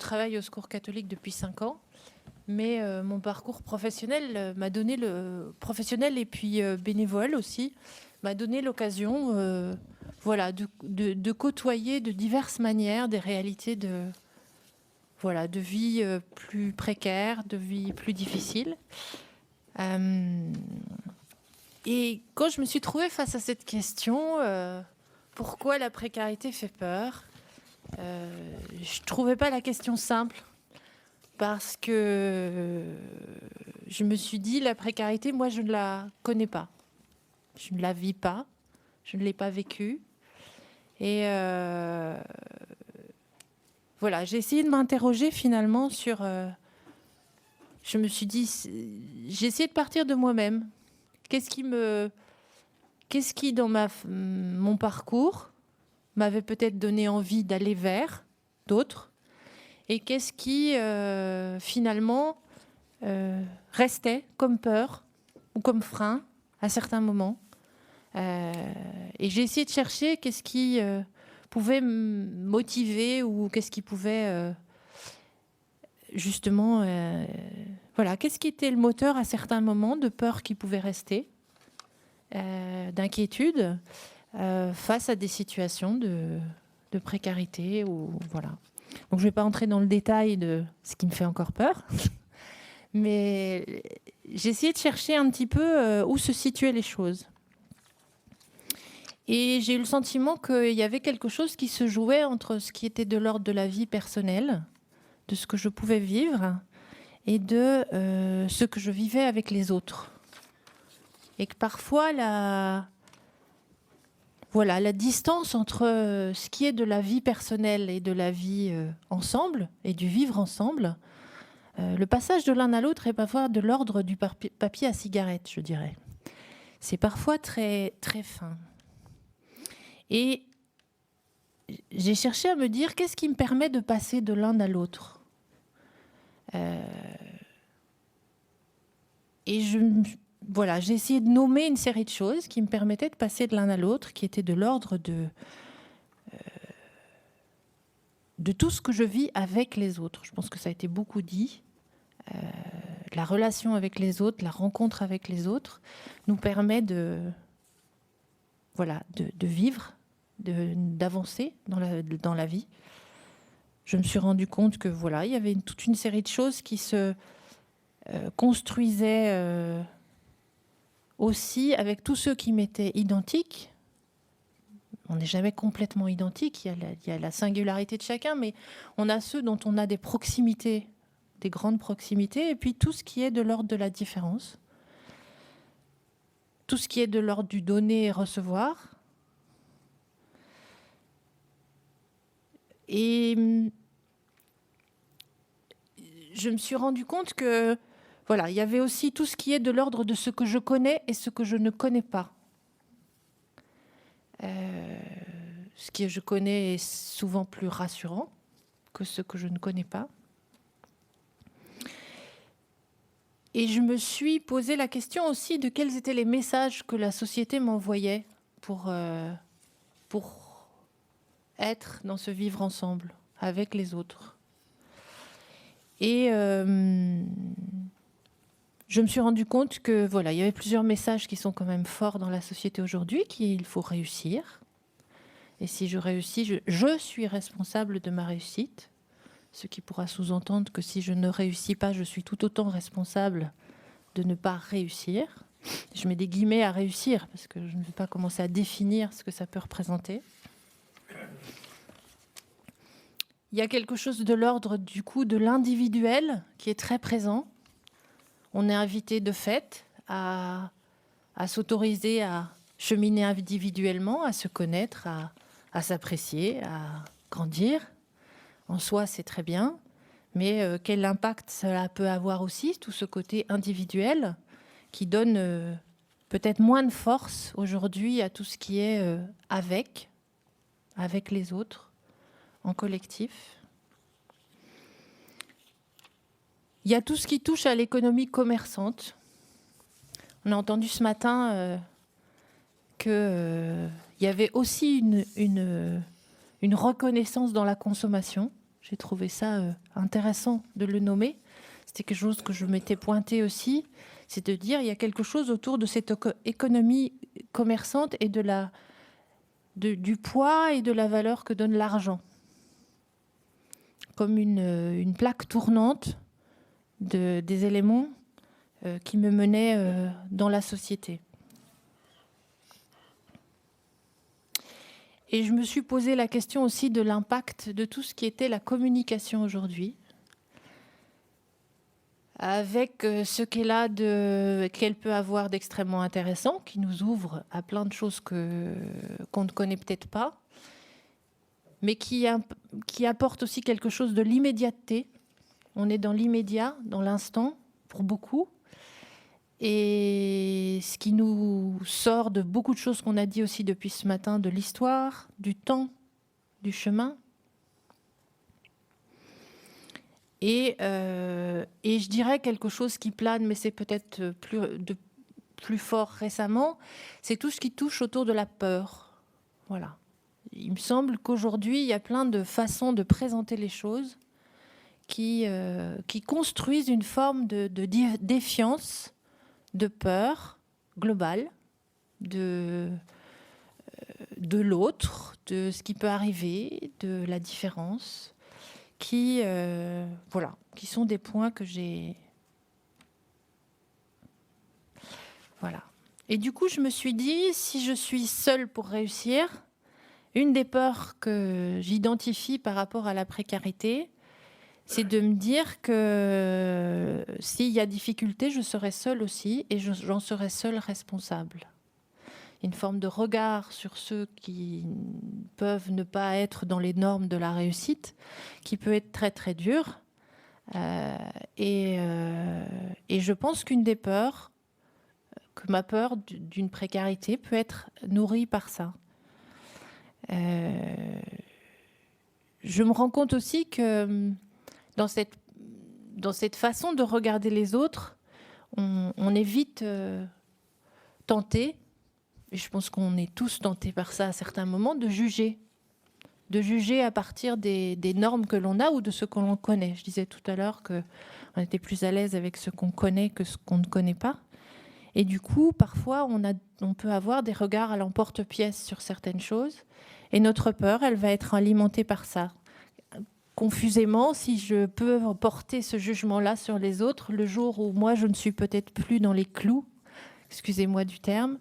travaille au Secours catholique depuis 5 ans, mais mon parcours professionnel m'a donné professionnel et puis bénévole aussi, m'a donné l'occasion voilà, de côtoyer de diverses manières des réalités de vie plus précaires, de vie plus difficiles. Et quand je me suis trouvée face à cette question, pourquoi la précarité fait peur, je ne trouvais pas la question simple. Parce que je me suis dit, la précarité, moi, je ne la connais pas. Je ne la vis pas. Je ne l'ai pas vécue. Et voilà, j'ai essayé de m'interroger finalement sur... je me suis dit, j'ai essayé de partir de moi-même. Qu'est-ce qui dans mon parcours, m'avait peut-être donné envie d'aller vers d'autres? Et qu'est-ce qui, finalement, restait comme peur ou comme frein à certains moments. Et j'ai essayé de chercher qu'est-ce qui pouvait me motiver ou qu'est-ce qui pouvait justement... voilà, qu'est-ce qui était le moteur à certains moments de peur qui pouvait rester, d'inquiétude face à des situations de précarité. Voilà. Donc je ne vais pas entrer dans le détail de ce qui me fait encore peur. Mais j'ai essayé de chercher un petit peu où se situaient les choses. Et j'ai eu le sentiment qu'il y avait quelque chose qui se jouait entre ce qui était de l'ordre de la vie personnelle, de ce que je pouvais vivre, et de ce que je vivais avec les autres. Et que parfois, la distance entre ce qui est de la vie personnelle et de la vie ensemble, et du vivre ensemble, le passage de l'un à l'autre est parfois de l'ordre du papier à cigarette, je dirais. C'est parfois très, très fin. Et j'ai cherché à me dire qu'est-ce qui me permet de passer de l'un à l'autre. Et j'ai essayé de nommer une série de choses qui me permettaient de passer de l'un à l'autre, qui étaient de l'ordre de tout ce que je vis avec les autres. Je pense que ça a été beaucoup dit. La relation avec les autres, la rencontre avec les autres, nous permet de vivre, d'avancer dans la vie. Je me suis rendu compte que il y avait toute une série de choses qui se construisaient aussi avec tous ceux qui m'étaient identiques. On n'est jamais complètement identique, il y a la singularité de chacun, mais on a ceux dont on a des proximités, des grandes proximités, et puis tout ce qui est de l'ordre de la différence, tout ce qui est de l'ordre du donner et recevoir. Et je me suis rendu compte que il y avait aussi tout ce qui est de l'ordre de ce que je connais et ce que je ne connais pas. Ce que je connais est souvent plus rassurant que ce que je ne connais pas. Et je me suis posé la question aussi de quels étaient les messages que la société m'envoyait pour être dans ce vivre ensemble avec les autres. Et je me suis rendu compte que il y avait plusieurs messages qui sont quand même forts dans la société aujourd'hui, qu'il faut réussir. Et si je réussis, je suis responsable de ma réussite. Ce qui pourra sous-entendre que si je ne réussis pas, je suis tout autant responsable de ne pas réussir. Je mets des guillemets à réussir parce que je ne vais pas commencer à définir ce que ça peut représenter. Il y a quelque chose de l'ordre du coup de l'individuel qui est très présent. On est invité de fait à s'autoriser à cheminer individuellement, à se connaître, à s'apprécier, à grandir. En soi, c'est très bien, mais quel impact cela peut avoir aussi, tout ce côté individuel qui donne peut-être moins de force aujourd'hui à tout ce qui est avec les autres, en collectif. Il y a tout ce qui touche à l'économie commerçante. On a entendu ce matin qu'il y avait aussi une reconnaissance dans la consommation. J'ai trouvé ça intéressant de le nommer. C'était quelque chose que je m'étais pointé aussi. C'est de dire il y a quelque chose autour de cette économie commerçante et du poids et de la valeur que donne l'argent. Comme une plaque tournante des éléments qui me menaient dans la société. Et je me suis posé la question aussi de l'impact de tout ce qui était la communication aujourd'hui, avec ce qu'elle peut avoir d'extrêmement intéressant, qui nous ouvre à plein de choses qu'on ne connaît peut-être pas, mais qui apporte aussi quelque chose de l'immédiateté. On est dans l'immédiat, dans l'instant, pour beaucoup. Et ce qui nous sort de beaucoup de choses qu'on a dit aussi depuis ce matin, de l'histoire, du temps, du chemin. Et je dirais quelque chose qui plane, mais c'est peut-être plus fort récemment, c'est tout ce qui touche autour de la peur. Voilà. Il me semble qu'aujourd'hui, il y a plein de façons de présenter les choses qui construisent une forme de défiance, de peur globale, de l'autre, de ce qui peut arriver, de la différence, qui sont des points que j'ai... Voilà. Et du coup, je me suis dit, si je suis seule pour réussir, une des peurs que j'identifie par rapport à la précarité, c'est de me dire que s'il y a difficulté, je serai seule aussi et j'en serai seule responsable. Une forme de regard sur ceux qui peuvent ne pas être dans les normes de la réussite, qui peut être très très dur. Et je pense qu'une des peurs, que ma peur d'une précarité peut être nourrie par ça. Je me rends compte aussi que dans cette façon de regarder les autres, on est vite tenté, et je pense qu'on est tous tentés par ça à certains moments, de juger à partir des normes que l'on a ou de ce que l'on connaît. Je disais tout à l'heure qu'on était plus à l'aise avec ce qu'on connaît que ce qu'on ne connaît pas. Et du coup, parfois, on peut avoir des regards à l'emporte-pièce sur certaines choses. Et notre peur, elle va être alimentée par ça. Confusément, si je peux porter ce jugement-là sur les autres, le jour où moi, je ne suis peut-être plus dans les clous, excusez-moi du terme,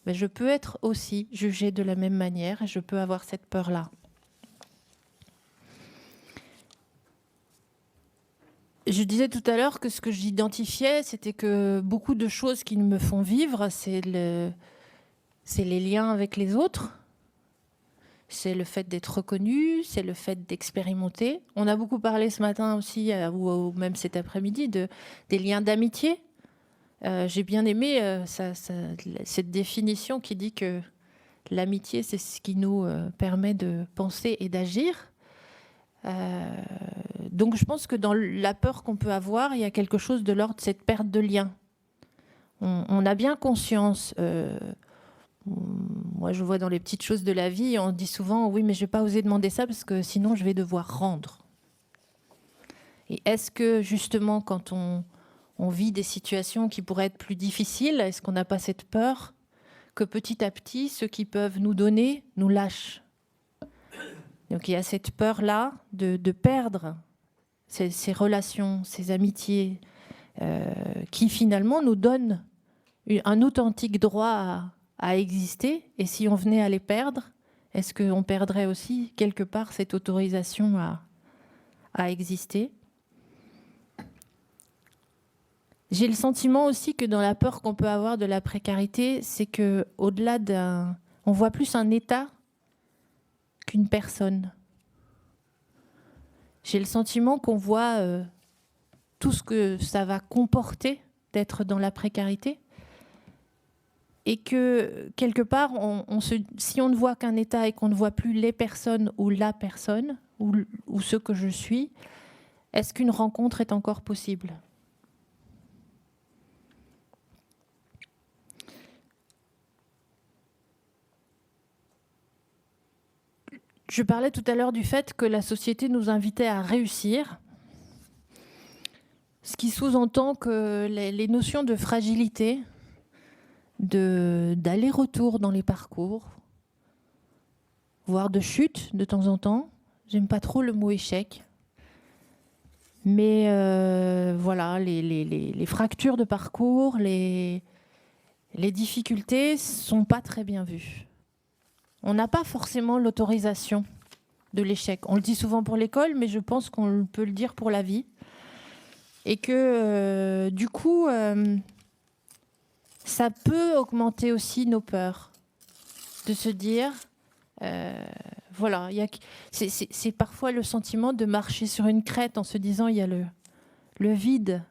mais je peux être aussi jugée de la même manière et je peux avoir cette peur-là. Je disais tout à l'heure que ce que j'identifiais, c'était que beaucoup de choses qui me font vivre, c'est les liens avec les autres. C'est le fait d'être reconnu, c'est le fait d'expérimenter. On a beaucoup parlé ce matin aussi, ou même cet après-midi, des liens d'amitié. J'ai bien aimé cette définition qui dit que l'amitié, c'est ce qui nous permet de penser et d'agir. Donc je pense que dans la peur qu'on peut avoir, il y a quelque chose de l'ordre de cette perte de lien. On a bien conscience... moi, je vois dans les petites choses de la vie, on dit souvent « oui, mais je ne vais pas oser demander ça parce que sinon, je vais devoir rendre ». Et est-ce que, justement, quand on vit des situations qui pourraient être plus difficiles, est-ce qu'on n'a pas cette peur que petit à petit, ceux qui peuvent nous donner nous lâchent? Donc, il y a cette peur-là de perdre ces relations, ces amitiés qui, finalement, nous donnent un authentique droit à exister, et si on venait à les perdre, est-ce qu'on perdrait aussi quelque part cette autorisation à exister? J'ai le sentiment aussi que dans la peur qu'on peut avoir de la précarité, c'est que au-delà on voit plus un état qu'une personne. J'ai le sentiment qu'on voit tout ce que ça va comporter d'être dans la précarité. Et que, quelque part, si on ne voit qu'un état et qu'on ne voit plus les personnes ou la personne, ou ce que je suis, est-ce qu'une rencontre est encore possible? Je parlais tout à l'heure du fait que la société nous invitait à réussir, ce qui sous-entend que les notions de fragilité, d'aller-retour dans les parcours, voire de chute de temps en temps, j'aime pas trop le mot échec, mais voilà, les fractures de parcours, les difficultés sont pas très bien vues. On n'a pas forcément l'autorisation de l'échec. On le dit souvent pour l'école, mais je pense qu'on peut le dire pour la vie. Et que du coup, ça peut augmenter aussi nos peurs. De se dire, voilà, c'est parfois le sentiment de marcher sur une crête en se disant il y a le vide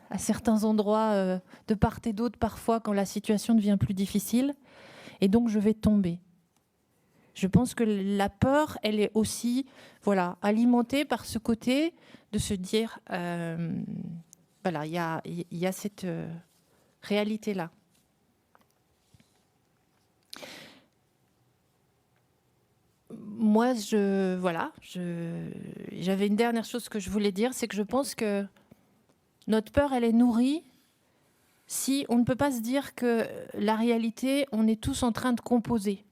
à certains endroits, de part et d'autre parfois quand la situation devient plus difficile. Et donc je vais tomber. Je pense que la peur, elle est aussi alimentée par ce côté de se dire, voilà, il y a cette réalité-là. Moi, j'avais une dernière chose que je voulais dire, c'est que je pense que notre peur, elle est nourrie si on ne peut pas se dire que la réalité, on est tous en train de composer.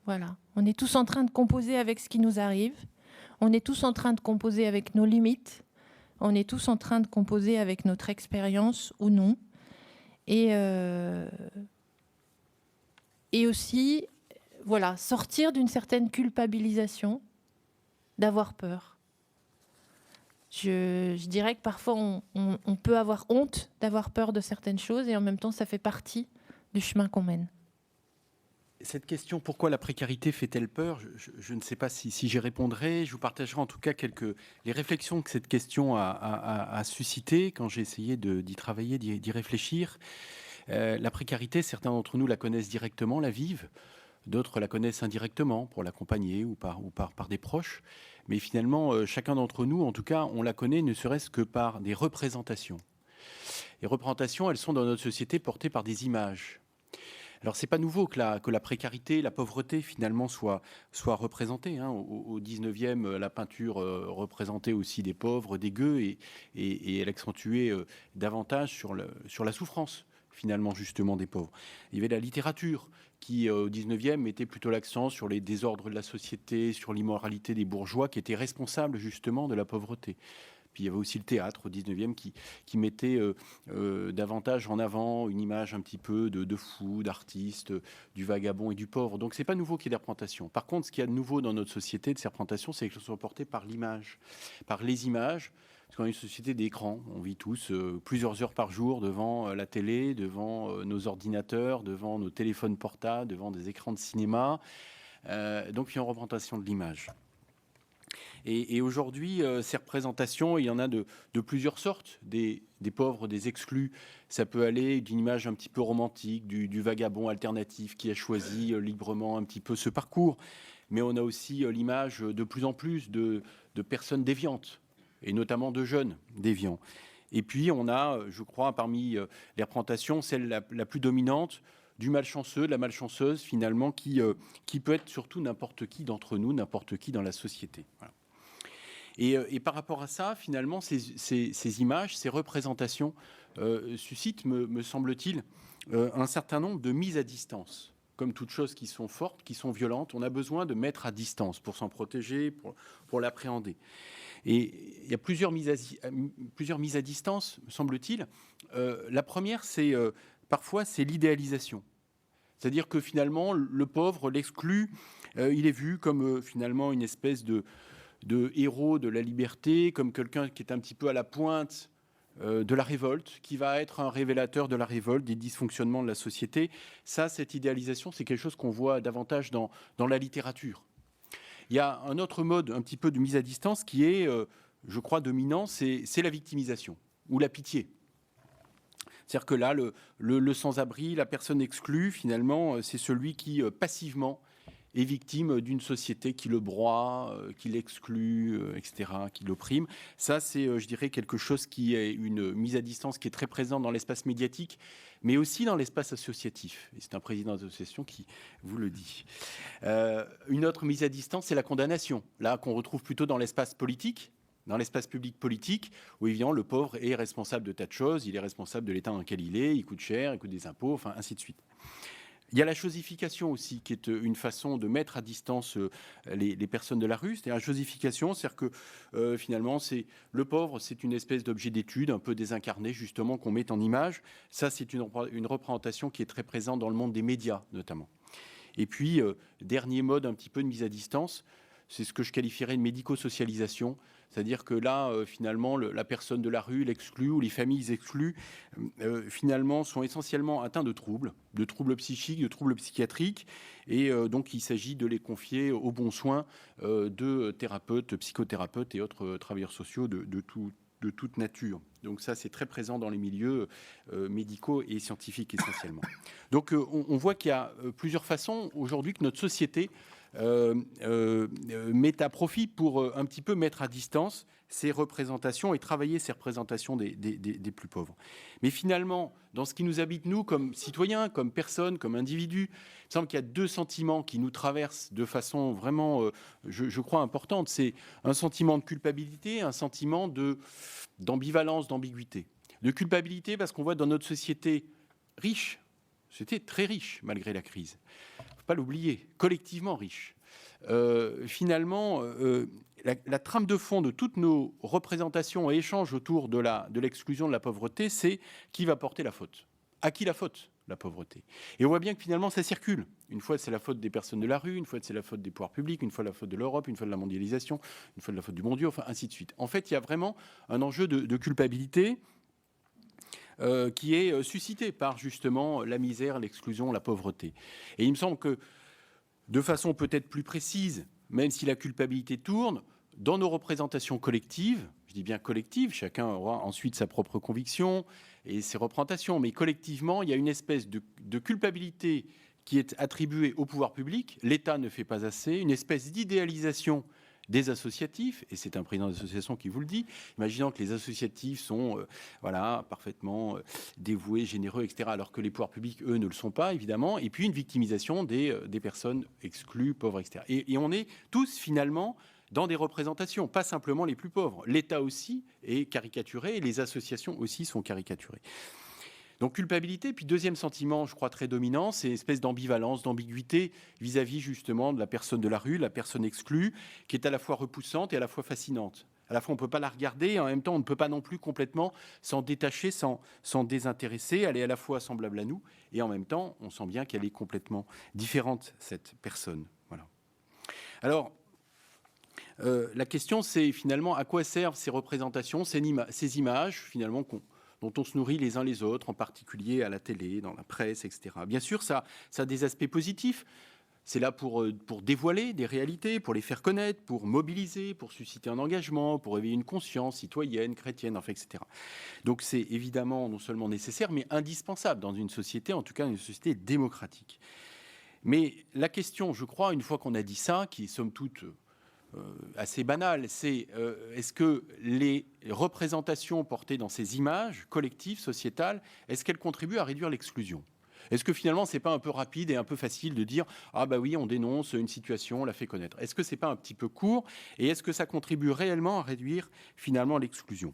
Voilà, on est tous en train de composer avec ce qui nous arrive, on est tous en train de composer avec nos limites, on est tous en train de composer avec notre expérience ou non. Et aussi, voilà, sortir d'une certaine culpabilisation, d'avoir peur. Je dirais que parfois, on peut avoir honte d'avoir peur de certaines choses et en même temps, ça fait partie du chemin qu'on mène. Cette question, pourquoi la précarité fait-elle peur ? Je ne sais pas si j'y répondrai. Je vous partagerai en tout cas les réflexions que cette question a suscité quand j'ai essayé d'y travailler, d'y réfléchir. La précarité, certains d'entre nous la connaissent directement, la vivent. D'autres la connaissent indirectement pour l'accompagner ou par des proches. Mais finalement, chacun d'entre nous, en tout cas, on la connaît ne serait-ce que par des représentations. Les représentations, elles sont dans notre société portées par des images. Alors, c'est pas nouveau que la précarité, la pauvreté, finalement, soit représentée. Au 19e, la peinture représentait aussi des pauvres, des gueux, et elle accentuait davantage sur la souffrance, finalement, justement, des pauvres. Il y avait la littérature qui, au 19e, mettait plutôt l'accent sur les désordres de la société, sur l'immoralité des bourgeois, qui étaient responsables, justement, de la pauvreté. Puis il y avait aussi le théâtre au 19e qui mettait davantage en avant une image un petit peu de fou, d'artiste, du vagabond et du pauvre. Donc c'est pas nouveau qu'il y ait des représentations. Par contre, ce qu'il y a de nouveau dans notre société de ces représentations, c'est qu'elles sont portées par l'image, par les images. Parce qu'on est une société d'écran, on vit tous plusieurs heures par jour devant la télé, devant nos ordinateurs, devant nos téléphones portables, devant des écrans de cinéma. Donc il y a une représentation de l'image. Et aujourd'hui, ces représentations, il y en a de plusieurs sortes, des pauvres, des exclus. Ça peut aller d'une image un petit peu romantique, du vagabond alternatif qui a choisi librement un petit peu ce parcours. Mais on a aussi l'image de plus en plus de personnes déviantes, et notamment de jeunes déviants. Et puis, on a, je crois, parmi les représentations, celle la plus dominante, du malchanceux, de la malchanceuse, finalement, qui peut être surtout n'importe qui d'entre nous, n'importe qui dans la société. Voilà. Et par rapport à ça, finalement, ces images, ces représentations suscitent, me semble-t-il, un certain nombre de mises à distance. Comme toutes choses qui sont fortes, qui sont violentes, on a besoin de mettre à distance pour s'en protéger, pour l'appréhender. Et il y a plusieurs mises à distance, me semble-t-il. La première, parfois, c'est l'idéalisation. C'est-à-dire que finalement, le pauvre, l'exclu, il est vu comme finalement une espèce de héros de la liberté, comme quelqu'un qui est un petit peu à la pointe de la révolte, qui va être un révélateur de la révolte, des dysfonctionnements de la société. Ça, cette idéalisation, c'est quelque chose qu'on voit davantage dans la littérature. Il y a un autre mode un petit peu de mise à distance qui est, je crois, dominant, c'est la victimisation ou la pitié. C'est-à-dire que là, le sans-abri, la personne exclue, finalement, c'est celui qui, passivement, est victime d'une société qui le broie, qui l'exclut, etc., qui l'opprime. Ça, c'est, je dirais, quelque chose qui est une mise à distance qui est très présente dans l'espace médiatique, mais aussi dans l'espace associatif. Et c'est un président d'association qui vous le dit. Une autre mise à distance, c'est la condamnation, là qu'on retrouve plutôt dans l'espace politique, dans l'espace public politique, où évidemment le pauvre est responsable de tas de choses, il est responsable de l'état dans lequel il coûte cher, il coûte des impôts, enfin ainsi de suite. Il y a la chosification aussi, qui est une façon de mettre à distance les personnes de la rue. C'est-à-dire la chosification, c'est-à-dire que finalement, c'est le pauvre, c'est une espèce d'objet d'étude un peu désincarné, justement, qu'on met en image. Ça, c'est une représentation qui est très présente dans le monde des médias, notamment. Et puis, dernier mode un petit peu de mise à distance, c'est ce que je qualifierais de médico-socialisation. C'est-à-dire que là, finalement, la personne de la rue, l'exclue, ou les familles exclues, finalement, sont essentiellement atteints de troubles psychiques, de troubles psychiatriques. Et donc, il s'agit de les confier aux bons soins de thérapeutes, psychothérapeutes et autres travailleurs sociaux de toute nature. Donc ça, c'est très présent dans les milieux médicaux et scientifiques essentiellement. Donc on voit qu'il y a plusieurs façons aujourd'hui que notre société met à profit pour un petit peu mettre à distance ces représentations et travailler ces représentations des plus pauvres. Mais finalement, dans ce qui nous habite, nous, comme citoyens, comme personnes, comme individus, il me semble qu'il y a deux sentiments qui nous traversent de façon vraiment, je crois, importante. C'est un sentiment de culpabilité, un sentiment d'ambivalence, d'ambiguïté. De culpabilité parce qu'on voit dans notre société riche, c'était très riche malgré la crise, il ne faut pas l'oublier, collectivement riche. Finalement, la trame de fond de toutes nos représentations et échanges autour de l'exclusion de la pauvreté, c'est qui va porter la faute. À qui la faute ? La pauvreté. Et on voit bien que finalement ça circule. Une fois c'est la faute des personnes de la rue, une fois c'est la faute des pouvoirs publics, une fois la faute de l'Europe, une fois de la mondialisation, une fois de la faute du bon Dieu, enfin ainsi de suite. En fait, il y a vraiment un enjeu de culpabilité qui est suscité par justement la misère, l'exclusion, la pauvreté. Et il me semble que de façon peut-être plus précise, même si la culpabilité tourne, dans nos représentations collectives, je dis bien collectives, chacun aura ensuite sa propre conviction et ses représentations, mais collectivement, il y a une espèce de culpabilité qui est attribuée au pouvoir public, l'État ne fait pas assez, une espèce d'idéalisation des associatifs, et c'est un président d'association qui vous le dit, imaginant que les associatifs sont parfaitement dévoués, généreux, etc., alors que les pouvoirs publics, eux, ne le sont pas, évidemment, et puis une victimisation des personnes exclues, pauvres, etc. Et on est tous, finalement, dans des représentations, pas simplement les plus pauvres. L'État aussi est caricaturé, et les associations aussi sont caricaturées. Donc culpabilité, puis deuxième sentiment, je crois, très dominant, c'est une espèce d'ambivalence, d'ambiguïté vis-à-vis justement de la personne de la rue, la personne exclue, qui est à la fois repoussante et à la fois fascinante. À la fois, on ne peut pas la regarder, et en même temps, on ne peut pas non plus complètement s'en détacher, s'en désintéresser. Elle est à la fois semblable à nous, et en même temps, on sent bien qu'elle est complètement différente, cette personne. Voilà. Alors, la question, c'est finalement à quoi servent ces représentations, ces images, finalement, dont on se nourrit les uns les autres, en particulier à la télé, dans la presse, etc. Bien sûr, ça a des aspects positifs. C'est là pour dévoiler des réalités, pour les faire connaître, pour mobiliser, pour susciter un engagement, pour éveiller une conscience citoyenne, chrétienne, enfin, etc. Donc c'est évidemment non seulement nécessaire, mais indispensable dans une société, en tout cas une société démocratique. Mais la question, je crois, une fois qu'on a dit ça, qui est somme toute assez banal, c'est est-ce que les représentations portées dans ces images collectives, sociétales, est-ce qu'elles contribuent à réduire l'exclusion ? Est-ce que finalement, c'est pas un peu rapide et un peu facile de dire « Ah bah oui, on dénonce une situation, on la fait connaître ». Est-ce que c'est pas un petit peu court ? Et est-ce que ça contribue réellement à réduire finalement l'exclusion ?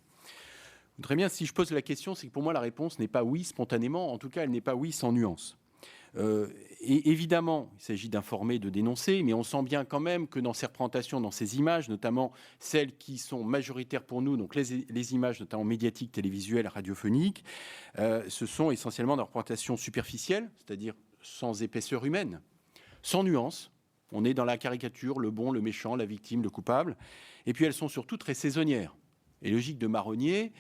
Je voudrais bien, si je pose la question, c'est que pour moi, la réponse n'est pas oui spontanément. En tout cas, elle n'est pas oui sans nuance. Et évidemment, il s'agit d'informer, de dénoncer, mais on sent bien quand même que dans ces représentations, dans ces images, notamment celles qui sont majoritaires pour nous, donc les images notamment médiatiques, télévisuelles, radiophoniques, ce sont essentiellement des représentations superficielles, c'est-à-dire sans épaisseur humaine, sans nuance. On est dans la caricature, le bon, le méchant, la victime, le coupable. Et puis elles sont surtout très saisonnières. Et logique de marronnier,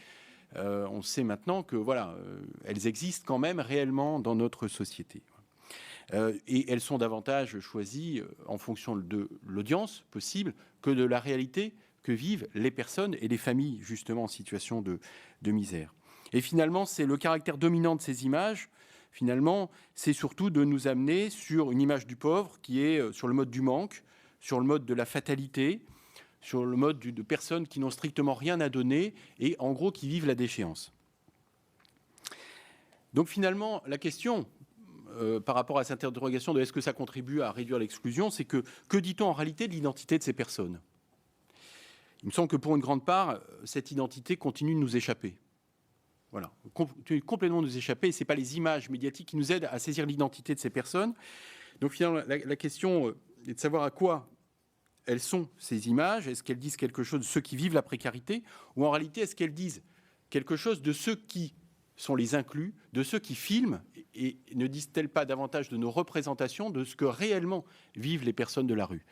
on sait maintenant que voilà, elles existent quand même réellement dans notre société. Et elles sont davantage choisies en fonction de l'audience possible que de la réalité que vivent les personnes et les familles justement en situation de misère. Et finalement, c'est le caractère dominant de ces images finalement, c'est surtout de nous amener sur une image du pauvre qui est sur le mode du manque, sur le mode de la fatalité, sur le mode de personnes qui n'ont strictement rien à donner et en gros qui vivent la déchéance. Donc finalement, la question par rapport à cette interrogation de est-ce que ça contribue à réduire l'exclusion, c'est que dit-on en réalité de l'identité de ces personnes ? Il me semble que pour une grande part, cette identité continue de nous échapper. Voilà, continue complètement de nous échapper, et ce n'est pas les images médiatiques qui nous aident à saisir l'identité de ces personnes. Donc finalement, la question est de savoir à quoi elles sont, ces images. Est-ce qu'elles disent quelque chose de ceux qui vivent la précarité, ou en réalité, est-ce qu'elles disent quelque chose de ceux qui sont les inclus, de ceux qui filment, et ne disent-elles pas davantage de nos représentations, de ce que réellement vivent les personnes de la rue ?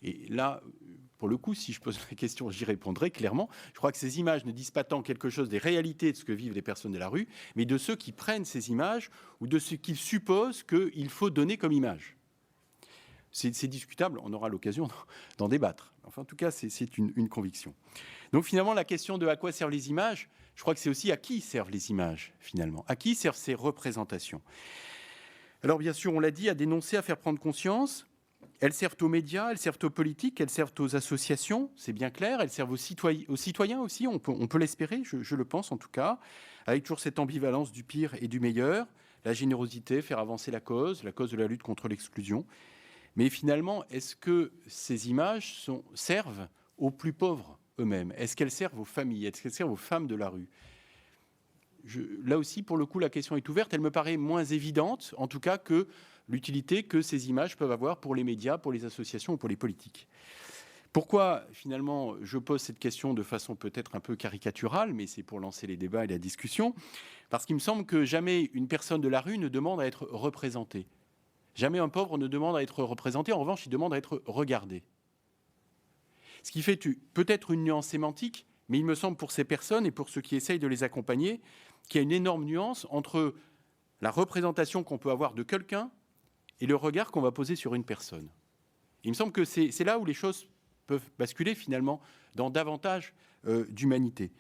Et là, pour le coup, si je pose la question, j'y répondrai clairement. Je crois que ces images ne disent pas tant quelque chose des réalités de ce que vivent les personnes de la rue, mais de ceux qui prennent ces images ou de ce qu'ils supposent qu'il faut donner comme image. C'est discutable, on aura l'occasion d'en débattre. Enfin, en tout cas, c'est une conviction. Donc finalement, la question de à quoi servent les images, je crois que c'est aussi à qui servent les images, finalement. À qui servent ces représentations ? Alors bien sûr, on l'a dit, à dénoncer, à faire prendre conscience. Elles servent aux médias, elles servent aux politiques, elles servent aux associations, c'est bien clair. Elles servent aux citoyens aussi, on peut l'espérer, je le pense en tout cas, avec toujours cette ambivalence du pire et du meilleur, la générosité, faire avancer la cause de la lutte contre l'exclusion. Mais finalement, est-ce que ces images servent aux plus pauvres eux-mêmes ? Est-ce qu'elles servent aux familles ? Est-ce qu'elles servent aux femmes de la rue ? Là aussi, pour le coup, la question est ouverte. Elle me paraît moins évidente, en tout cas, que l'utilité que ces images peuvent avoir pour les médias, pour les associations ou pour les politiques. Pourquoi, finalement, je pose cette question de façon peut-être un peu caricaturale, mais c'est pour lancer les débats et la discussion, parce qu'il me semble que jamais une personne de la rue ne demande à être représentée. Jamais un pauvre ne demande à être représenté. En revanche, il demande à être regardé. Ce qui fait peut-être une nuance sémantique, mais il me semble pour ces personnes et pour ceux qui essayent de les accompagner, qu'il y a une énorme nuance entre la représentation qu'on peut avoir de quelqu'un et le regard qu'on va poser sur une personne. Il me semble que c'est là où les choses peuvent basculer finalement dans davantage d'humanité.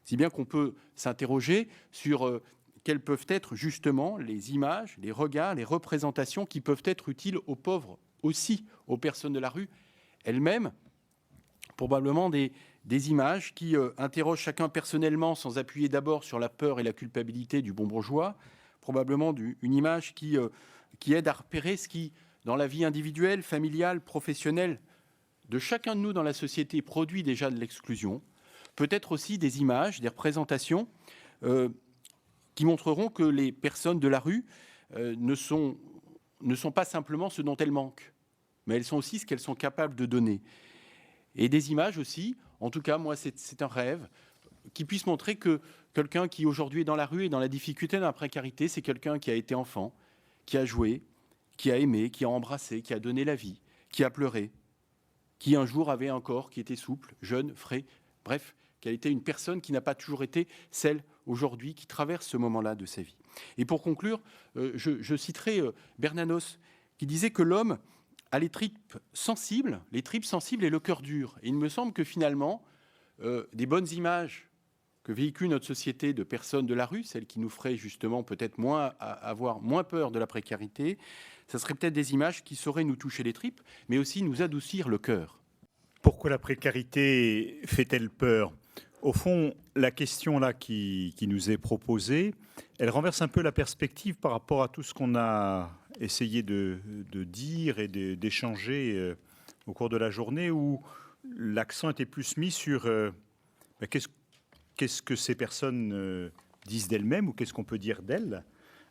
Si bien qu'on peut s'interroger sur quelles peuvent être justement les images, les regards, les représentations qui peuvent être utiles aux pauvres aussi, aux personnes de la rue elles-mêmes, probablement des images qui interrogent chacun personnellement sans appuyer d'abord sur la peur et la culpabilité du bon bourgeois, probablement une image qui aide à repérer ce qui, dans la vie individuelle, familiale, professionnelle, de chacun de nous dans la société, produit déjà de l'exclusion. Peut-être aussi des images, des représentations qui montreront que les personnes de la rue ne sont pas simplement ce dont elles manquent, mais elles sont aussi ce qu'elles sont capables de donner. Et des images aussi, en tout cas, moi, c'est un rêve, qui puisse montrer que quelqu'un qui aujourd'hui est dans la rue et dans la difficulté, dans la précarité, c'est quelqu'un qui a été enfant, qui a joué, qui a aimé, qui a embrassé, qui a donné la vie, qui a pleuré, qui un jour avait un corps qui était souple, jeune, frais, bref, qui a été une personne qui n'a pas toujours été celle aujourd'hui qui traverse ce moment-là de sa vie. Et pour conclure, je citerai Bernanos, qui disait que l'homme a les tripes sensibles et le cœur dur. Et il me semble que finalement, des bonnes images que véhicule notre société de personnes de la rue, celles qui nous feraient justement peut-être avoir moins peur de la précarité, ça serait peut-être des images qui sauraient nous toucher les tripes, mais aussi nous adoucir le cœur. Pourquoi la précarité fait-elle peur ? Au fond, la question là qui nous est proposée, elle renverse un peu la perspective par rapport à tout ce qu'on a essayé de dire et d'échanger au cours de la journée, où l'accent était plus mis sur qu'est-ce que ces personnes disent d'elles-mêmes ou qu'est-ce qu'on peut dire d'elles,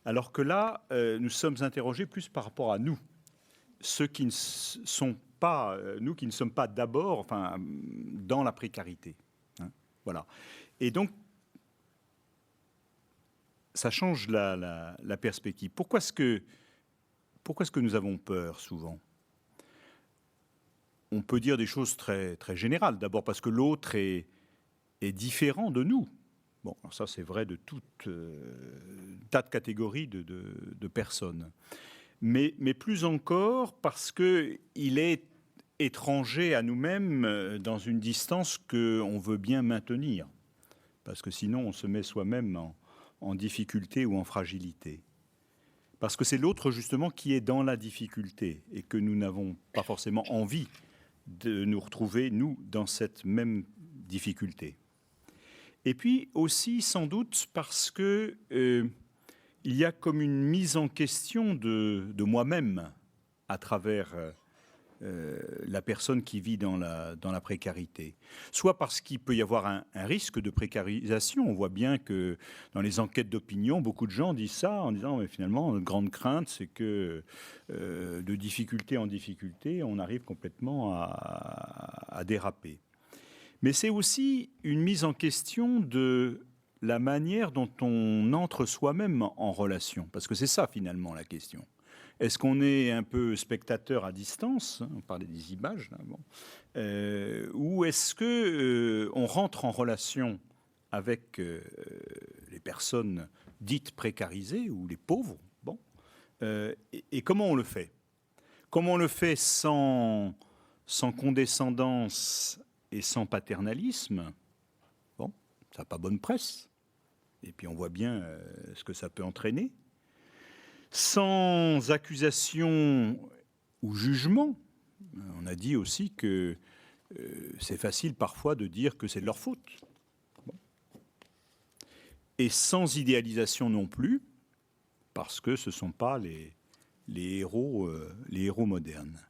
alors que là, nous sommes interrogés plus par rapport à nous, ceux qui ne sont pas, nous qui ne sommes pas d'abord dans la précarité. Voilà. Et donc, ça change la perspective. Pourquoi est-ce que nous avons peur souvent ? On peut dire des choses très, très générales. D'abord parce que l'autre est différent de nous. Bon, ça c'est vrai de tout tas de catégories de personnes. Mais plus encore parce qu'il est étranger à nous-mêmes dans une distance qu'on veut bien maintenir. Parce que sinon, on se met soi-même en difficulté ou en fragilité. Parce que c'est l'autre justement qui est dans la difficulté et que nous n'avons pas forcément envie de nous retrouver, nous, dans cette même difficulté. Et puis aussi, sans doute, parce que il y a comme une mise en question de moi-même à travers la personne qui vit dans la précarité. Soit parce qu'il peut y avoir un risque de précarisation. On voit bien que dans les enquêtes d'opinion, beaucoup de gens disent ça en disant mais finalement, notre grande crainte, c'est que de difficulté en difficulté, on arrive complètement à déraper. Mais c'est aussi une mise en question de la manière dont on entre soi-même en relation. Parce que c'est ça finalement la question. Est-ce qu'on est un peu spectateur à distance, on parlait des images, là, bon, ou est-ce qu'on rentre en relation avec les personnes dites précarisées ou les pauvres, bon, et comment on le fait? Comment on le fait sans condescendance et sans paternalisme? Bon, ça n'a pas bonne presse. Et puis on voit bien ce que ça peut entraîner. Sans accusation ou jugement. On a dit aussi que c'est facile parfois de dire que c'est de leur faute. Bon. Et sans idéalisation non plus, parce que ce ne sont pas les héros modernes.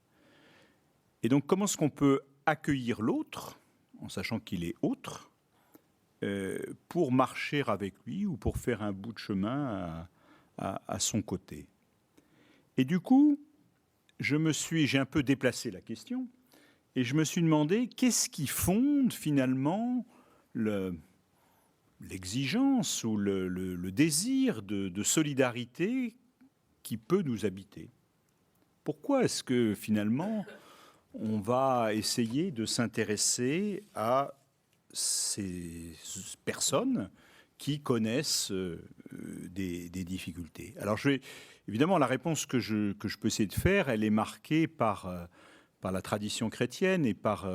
Et donc comment est-ce qu'on peut accueillir l'autre, en sachant qu'il est autre, pour marcher avec lui ou pour faire un bout de chemin à son côté. Et du coup, j'ai un peu déplacé la question et je me suis demandé qu'est-ce qui fonde finalement l'exigence ou le désir de solidarité qui peut nous habiter. Pourquoi est-ce que finalement on va essayer de s'intéresser à ces personnes qui connaissent des difficultés. Alors, évidemment, la réponse que je peux essayer de faire, elle est marquée par la tradition chrétienne et par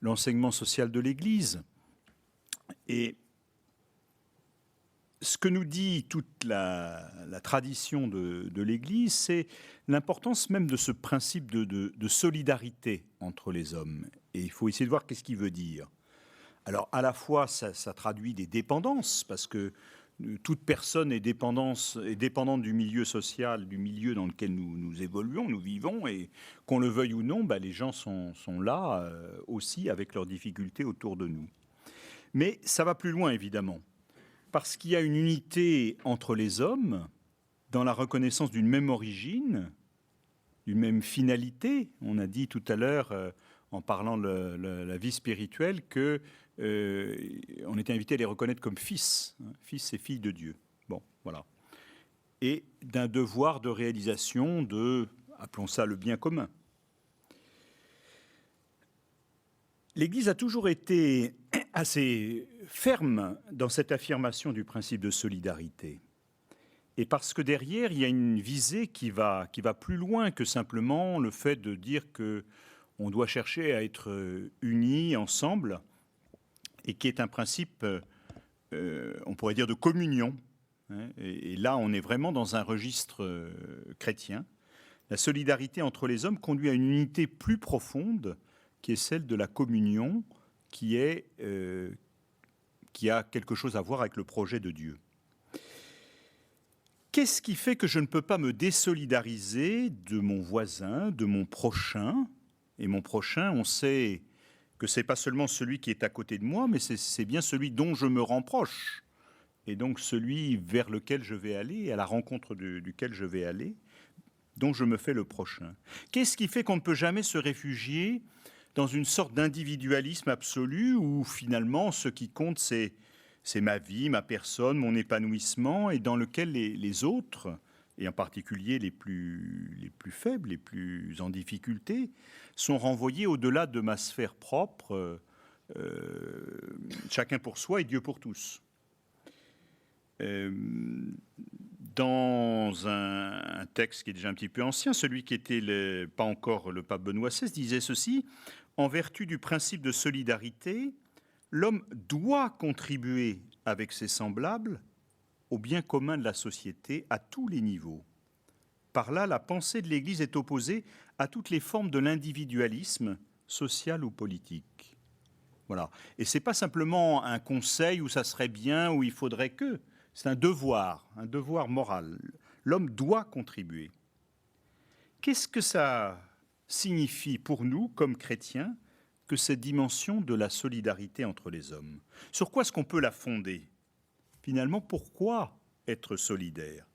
l'enseignement social de l'Église. Et ce que nous dit toute la tradition de l'Église, c'est l'importance même de ce principe de solidarité entre les hommes. Et il faut essayer de voir qu'est-ce qu'il veut dire. Alors, à la fois, ça traduit des dépendances, parce que toute personne est dépendante du milieu social, du milieu dans lequel nous évoluons, nous vivons, et qu'on le veuille ou non, les gens sont là aussi avec leurs difficultés autour de nous. Mais ça va plus loin, évidemment, parce qu'il y a une unité entre les hommes dans la reconnaissance d'une même origine, d'une même finalité. On a dit tout à l'heure, en parlant de la vie spirituelle, que on était invité à les reconnaître comme fils et filles de Dieu. Bon, voilà. Et d'un devoir de réalisation de, appelons ça le bien commun. L'Église a toujours été assez ferme dans cette affirmation du principe de solidarité. Et parce que derrière, il y a une visée qui va plus loin que simplement le fait de dire qu'on doit chercher à être unis ensemble, et qui est un principe, on pourrait dire, de communion. Et là, on est vraiment dans un registre chrétien. La solidarité entre les hommes conduit à une unité plus profonde, qui est celle de la communion, qui a quelque chose à voir avec le projet de Dieu. Qu'est-ce qui fait que je ne peux pas me désolidariser de mon voisin, de mon prochain? Et mon prochain, on sait que ce n'est pas seulement celui qui est à côté de moi, mais c'est bien celui dont je me rends proche, et donc celui vers lequel je vais aller, à la rencontre duquel je vais aller, dont je me fais le prochain. Qu'est-ce qui fait qu'on ne peut jamais se réfugier dans une sorte d'individualisme absolu, où finalement ce qui compte c'est ma vie, ma personne, mon épanouissement, et dans lequel les autres, et en particulier les plus faibles, les plus en difficulté, sont renvoyés au-delà de ma sphère propre, chacun pour soi et Dieu pour tous. Dans un texte qui est déjà un petit peu ancien, celui qui était pas encore le pape Benoît XVI, disait ceci: en vertu du principe de solidarité, l'homme doit contribuer avec ses semblables au bien commun de la société à tous les niveaux. Par là, la pensée de l'Église est opposée à toutes les formes de l'individualisme social ou politique. Voilà. Et ce n'est pas simplement un conseil où ça serait bien, où il faudrait que. C'est un devoir moral. L'homme doit contribuer. Qu'est-ce que ça signifie pour nous, comme chrétiens, que cette dimension de la solidarité entre les hommes? Sur quoi est-ce qu'on peut la fonder? Finalement, pourquoi être solidaire?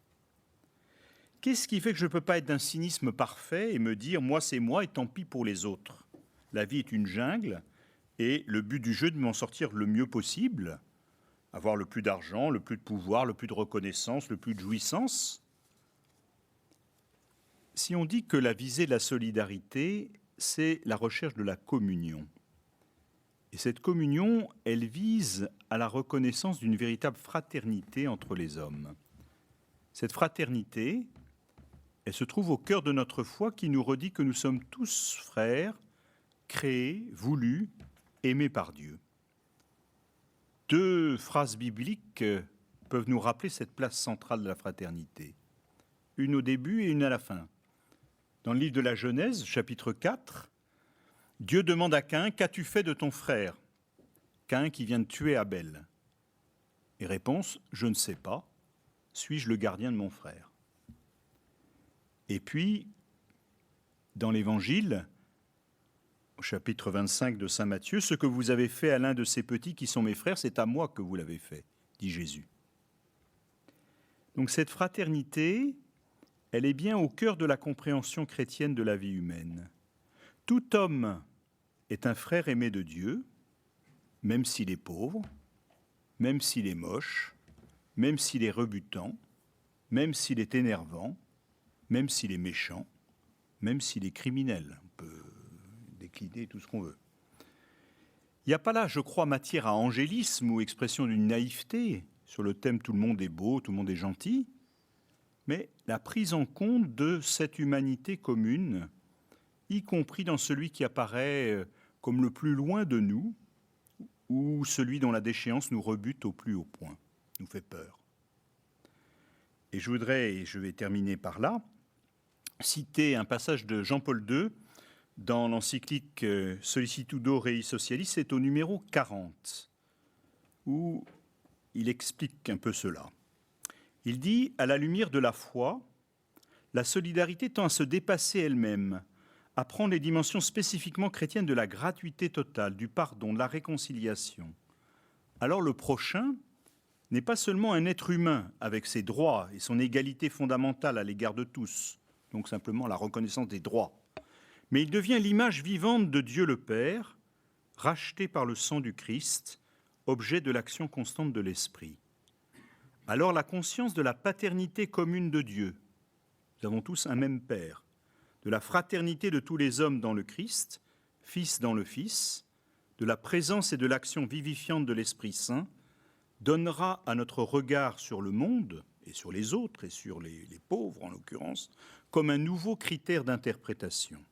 Qu'est-ce qui fait que je ne peux pas être d'un cynisme parfait et me dire « moi, c'est moi et tant pis pour les autres ». La vie est une jungle et le but du jeu est de m'en sortir le mieux possible, avoir le plus d'argent, le plus de pouvoir, le plus de reconnaissance, le plus de jouissance. Si on dit que la visée de la solidarité, c'est la recherche de la communion. Et cette communion, elle vise à la reconnaissance d'une véritable fraternité entre les hommes. Cette fraternité, elle se trouve au cœur de notre foi qui nous redit que nous sommes tous frères, créés, voulus, aimés par Dieu. 2 phrases bibliques peuvent nous rappeler cette place centrale de la fraternité. Une au début et une à la fin. Dans le livre de la Genèse, chapitre 4, Dieu demande à Caïn « Qu'as-tu fait de ton frère ?» Caïn qui vient de tuer Abel. Et réponse « Je ne sais pas. Suis-je le gardien de mon frère ?» Et puis, dans l'Évangile, au chapitre 25 de saint Matthieu, « Ce que vous avez fait à l'un de ces petits qui sont mes frères, c'est à moi que vous l'avez fait, dit Jésus. » Donc cette fraternité, elle est bien au cœur de la compréhension chrétienne de la vie humaine. Tout homme est un frère aimé de Dieu, même s'il est pauvre, même s'il est moche, même s'il est rebutant, même s'il est énervant, même s'il est méchant, même s'il est criminel. On peut décliner tout ce qu'on veut. Il n'y a pas là, je crois, matière à angélisme ou expression d'une naïveté sur le thème « tout le monde est beau, tout le monde est gentil », mais la prise en compte de cette humanité commune, y compris dans celui qui apparaît comme le plus loin de nous, ou celui dont la déchéance nous rebute au plus haut point, nous fait peur. Et je voudrais, et je vais terminer par là, citer un passage de Jean-Paul II dans l'encyclique Sollicitudo Rei Socialis, c'est au numéro 40, où il explique un peu cela. Il dit « À la lumière de la foi, la solidarité tend à se dépasser elle-même, à prendre les dimensions spécifiquement chrétiennes de la gratuité totale, du pardon, de la réconciliation. Alors le prochain n'est pas seulement un être humain avec ses droits et son égalité fondamentale à l'égard de tous, donc simplement la reconnaissance des droits, mais il devient l'image vivante de Dieu le Père, racheté par le sang du Christ, objet de l'action constante de l'Esprit. Alors la conscience de la paternité commune de Dieu, nous avons tous un même Père, de la fraternité de tous les hommes dans le Christ, Fils dans le Fils, de la présence et de l'action vivifiante de l'Esprit Saint, donnera à notre regard sur le monde, et sur les autres, et sur les pauvres en l'occurrence, comme un nouveau critère d'interprétation.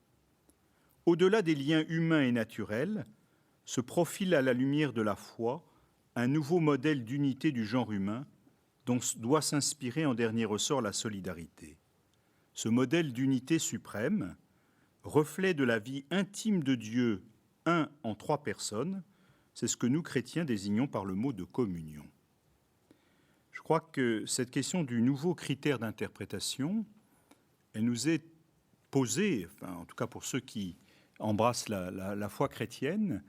Au-delà des liens humains et naturels, se profile à la lumière de la foi un nouveau modèle d'unité du genre humain dont doit s'inspirer en dernier ressort la solidarité. Ce modèle d'unité suprême, reflet de la vie intime de Dieu, un en 3 personnes, c'est ce que nous, chrétiens, désignons par le mot de communion. Je crois que cette question du nouveau critère d'interprétation, elle nous est posée, enfin, en tout cas pour ceux qui embrassent la foi chrétienne.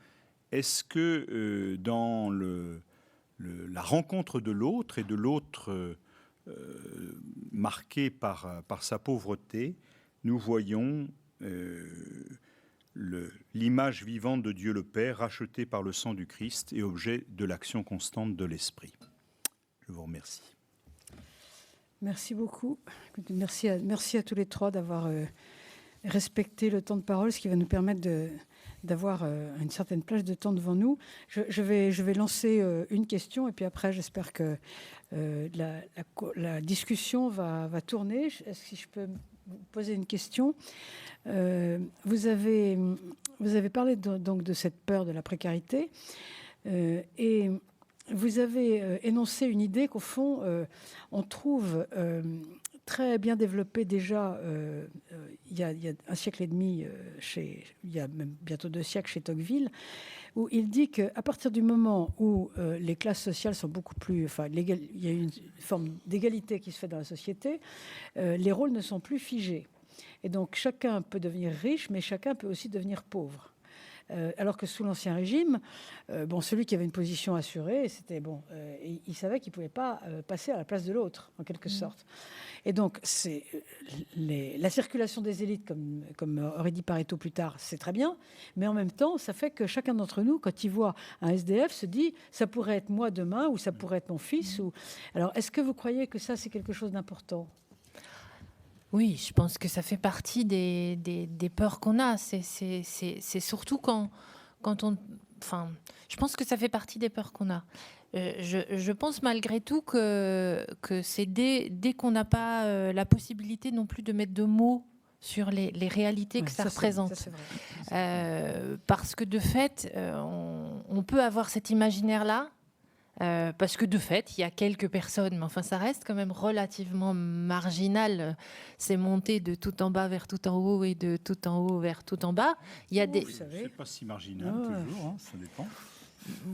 Est-ce que dans la rencontre de l'autre et de l'autre marqué par sa pauvreté, nous voyons l'image vivante de Dieu le Père, rachetée par le sang du Christ et objet de l'action constante de l'Esprit. Je vous remercie. Merci beaucoup. Merci à tous les 3 d'avoir respecté le temps de parole, ce qui va nous permettre d'avoir une certaine plage de temps devant nous. Je vais lancer une question et puis après, j'espère que la discussion va tourner. Si je peux vous poser une question. Vous avez parlé donc de cette peur de la précarité et vous avez énoncé une idée qu'au fond, on trouve très bien développé déjà il y a un siècle et demi, il y a même bientôt 2 siècles chez Tocqueville, où il dit qu'à partir du moment où les classes sociales sont beaucoup plus... Enfin, il y a une forme d'égalité qui se fait dans la société, les rôles ne sont plus figés. Et donc chacun peut devenir riche, mais chacun peut aussi devenir pauvre. Alors que sous l'Ancien Régime, celui qui avait une position assurée, c'était il savait qu'il ne pouvait pas passer à la place de l'autre, en quelque sorte. Et donc, la circulation des élites, comme aurait dit Pareto plus tard, c'est très bien, mais en même temps, ça fait que chacun d'entre nous, quand il voit un SDF, se dit « ça pourrait être moi demain » ou « ça pourrait être mon fils ». Alors, est-ce que vous croyez que ça, c'est quelque chose d'important ? Oui, je pense que ça fait partie des peurs qu'on a. C'est surtout quand on... Enfin, je pense que ça fait partie des peurs qu'on a. Je pense malgré tout que c'est dès qu'on n'a pas la possibilité non plus de mettre de mots sur les réalités que ça représente. Ça, c'est vrai. Parce que de fait, on peut avoir cet imaginaire-là, parce que de fait, il y a quelques personnes, mais enfin, ça reste quand même relativement marginal. C'est monté de tout en bas vers tout en haut et de tout en haut vers tout en bas. Il y a C'est pas si marginal toujours, hein, ça dépend.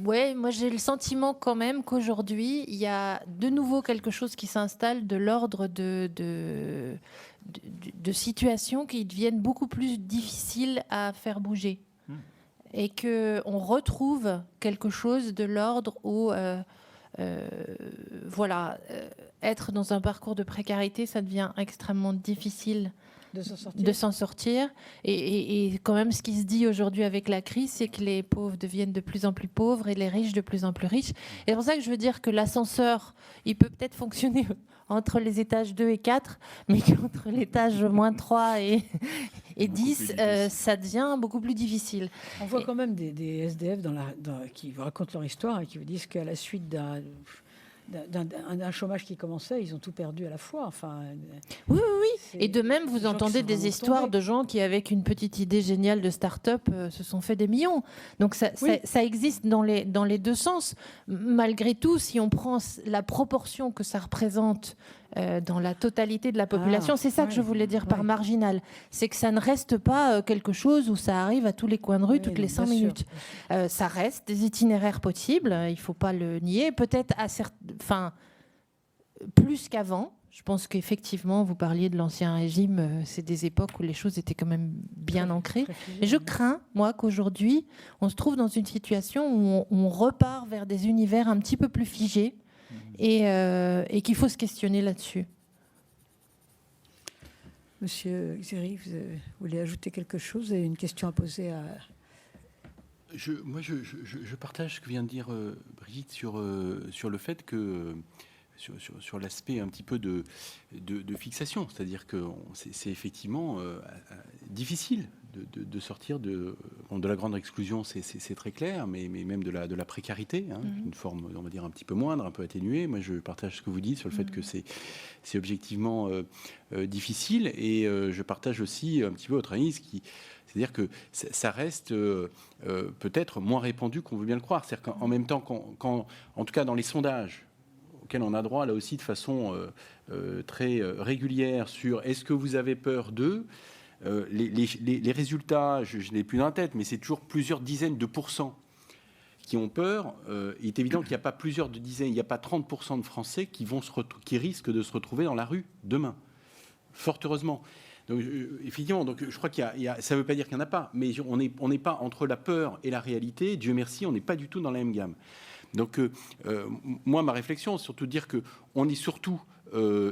Ouais, moi j'ai le sentiment quand même qu'aujourd'hui, il y a de nouveau quelque chose qui s'installe de l'ordre de situations qui deviennent beaucoup plus difficiles à faire bouger. Et qu'on retrouve quelque chose de l'ordre où, être dans un parcours de précarité, ça devient extrêmement difficile de s'en sortir. Et quand même, ce qui se dit aujourd'hui avec la crise, c'est que les pauvres deviennent de plus en plus pauvres et les riches de plus en plus riches. Et c'est pour ça que je veux dire que l'ascenseur, il peut peut-être fonctionner entre les étages 2 et 4, mais qu'entre l'étage moins 3 et 10, ça devient beaucoup plus difficile. On voit quand même des SDF qui racontent leur histoire et qui vous disent qu'à la suite d'un chômage qui commençait, ils ont tout perdu à la fois. Enfin, oui. Et de même, vous entendez des histoires de gens qui, avec une petite idée géniale de start-up, se sont fait des millions. Donc ça existe dans les deux sens. Malgré tout, si on prend la proportion que ça représente dans la totalité de la population, c'est ça que je voulais dire par marginal. C'est que ça ne reste pas quelque chose où ça arrive à tous les coins de rue, toutes les 5 minutes. Ça reste des itinéraires possibles, il ne faut pas le nier. Peut-être plus qu'avant. Je pense qu'effectivement, vous parliez de l'Ancien Régime, c'est des époques où les choses étaient quand même bien ancrées. Mais je crains, moi, qu'aujourd'hui, on se trouve dans une situation où on repart vers des univers un petit peu plus figés et qu'il faut se questionner là-dessus. Monsieur Xéry, vous voulez ajouter quelque chose et une question à poser à... Je partage ce que vient de dire Brigitte sur le fait que... Sur l'aspect un petit peu de fixation, c'est-à-dire que c'est effectivement difficile de sortir de la grande exclusion, c'est très clair, mais même de la précarité, une forme, on va dire, un petit peu moindre, un peu atténuée. Moi, je partage ce que vous dites sur le fait que c'est objectivement difficile, et je partage aussi un petit peu votre analyse c'est-à-dire que ça reste peut-être moins répandu qu'on veut bien le croire. C'est-à-dire qu'en même temps, en tout cas dans les sondages, auquel on a droit là aussi de façon très régulière sur est-ce que vous avez peur d'eux, les résultats, je ne l'ai plus dans la tête, mais c'est toujours plusieurs dizaines de pourcents qui ont peur. Il est évident qu'il n'y a pas plusieurs de dizaines, il n'y a pas 30% de Français qui risquent de se retrouver dans la rue demain, fort heureusement. Donc, effectivement, donc, je crois ça ne veut pas dire qu'il n'y en a pas, mais on n'est pas entre la peur et la réalité. Dieu merci, on n'est pas du tout dans la même gamme. Donc, moi, ma réflexion, c'est surtout de dire qu'on est surtout,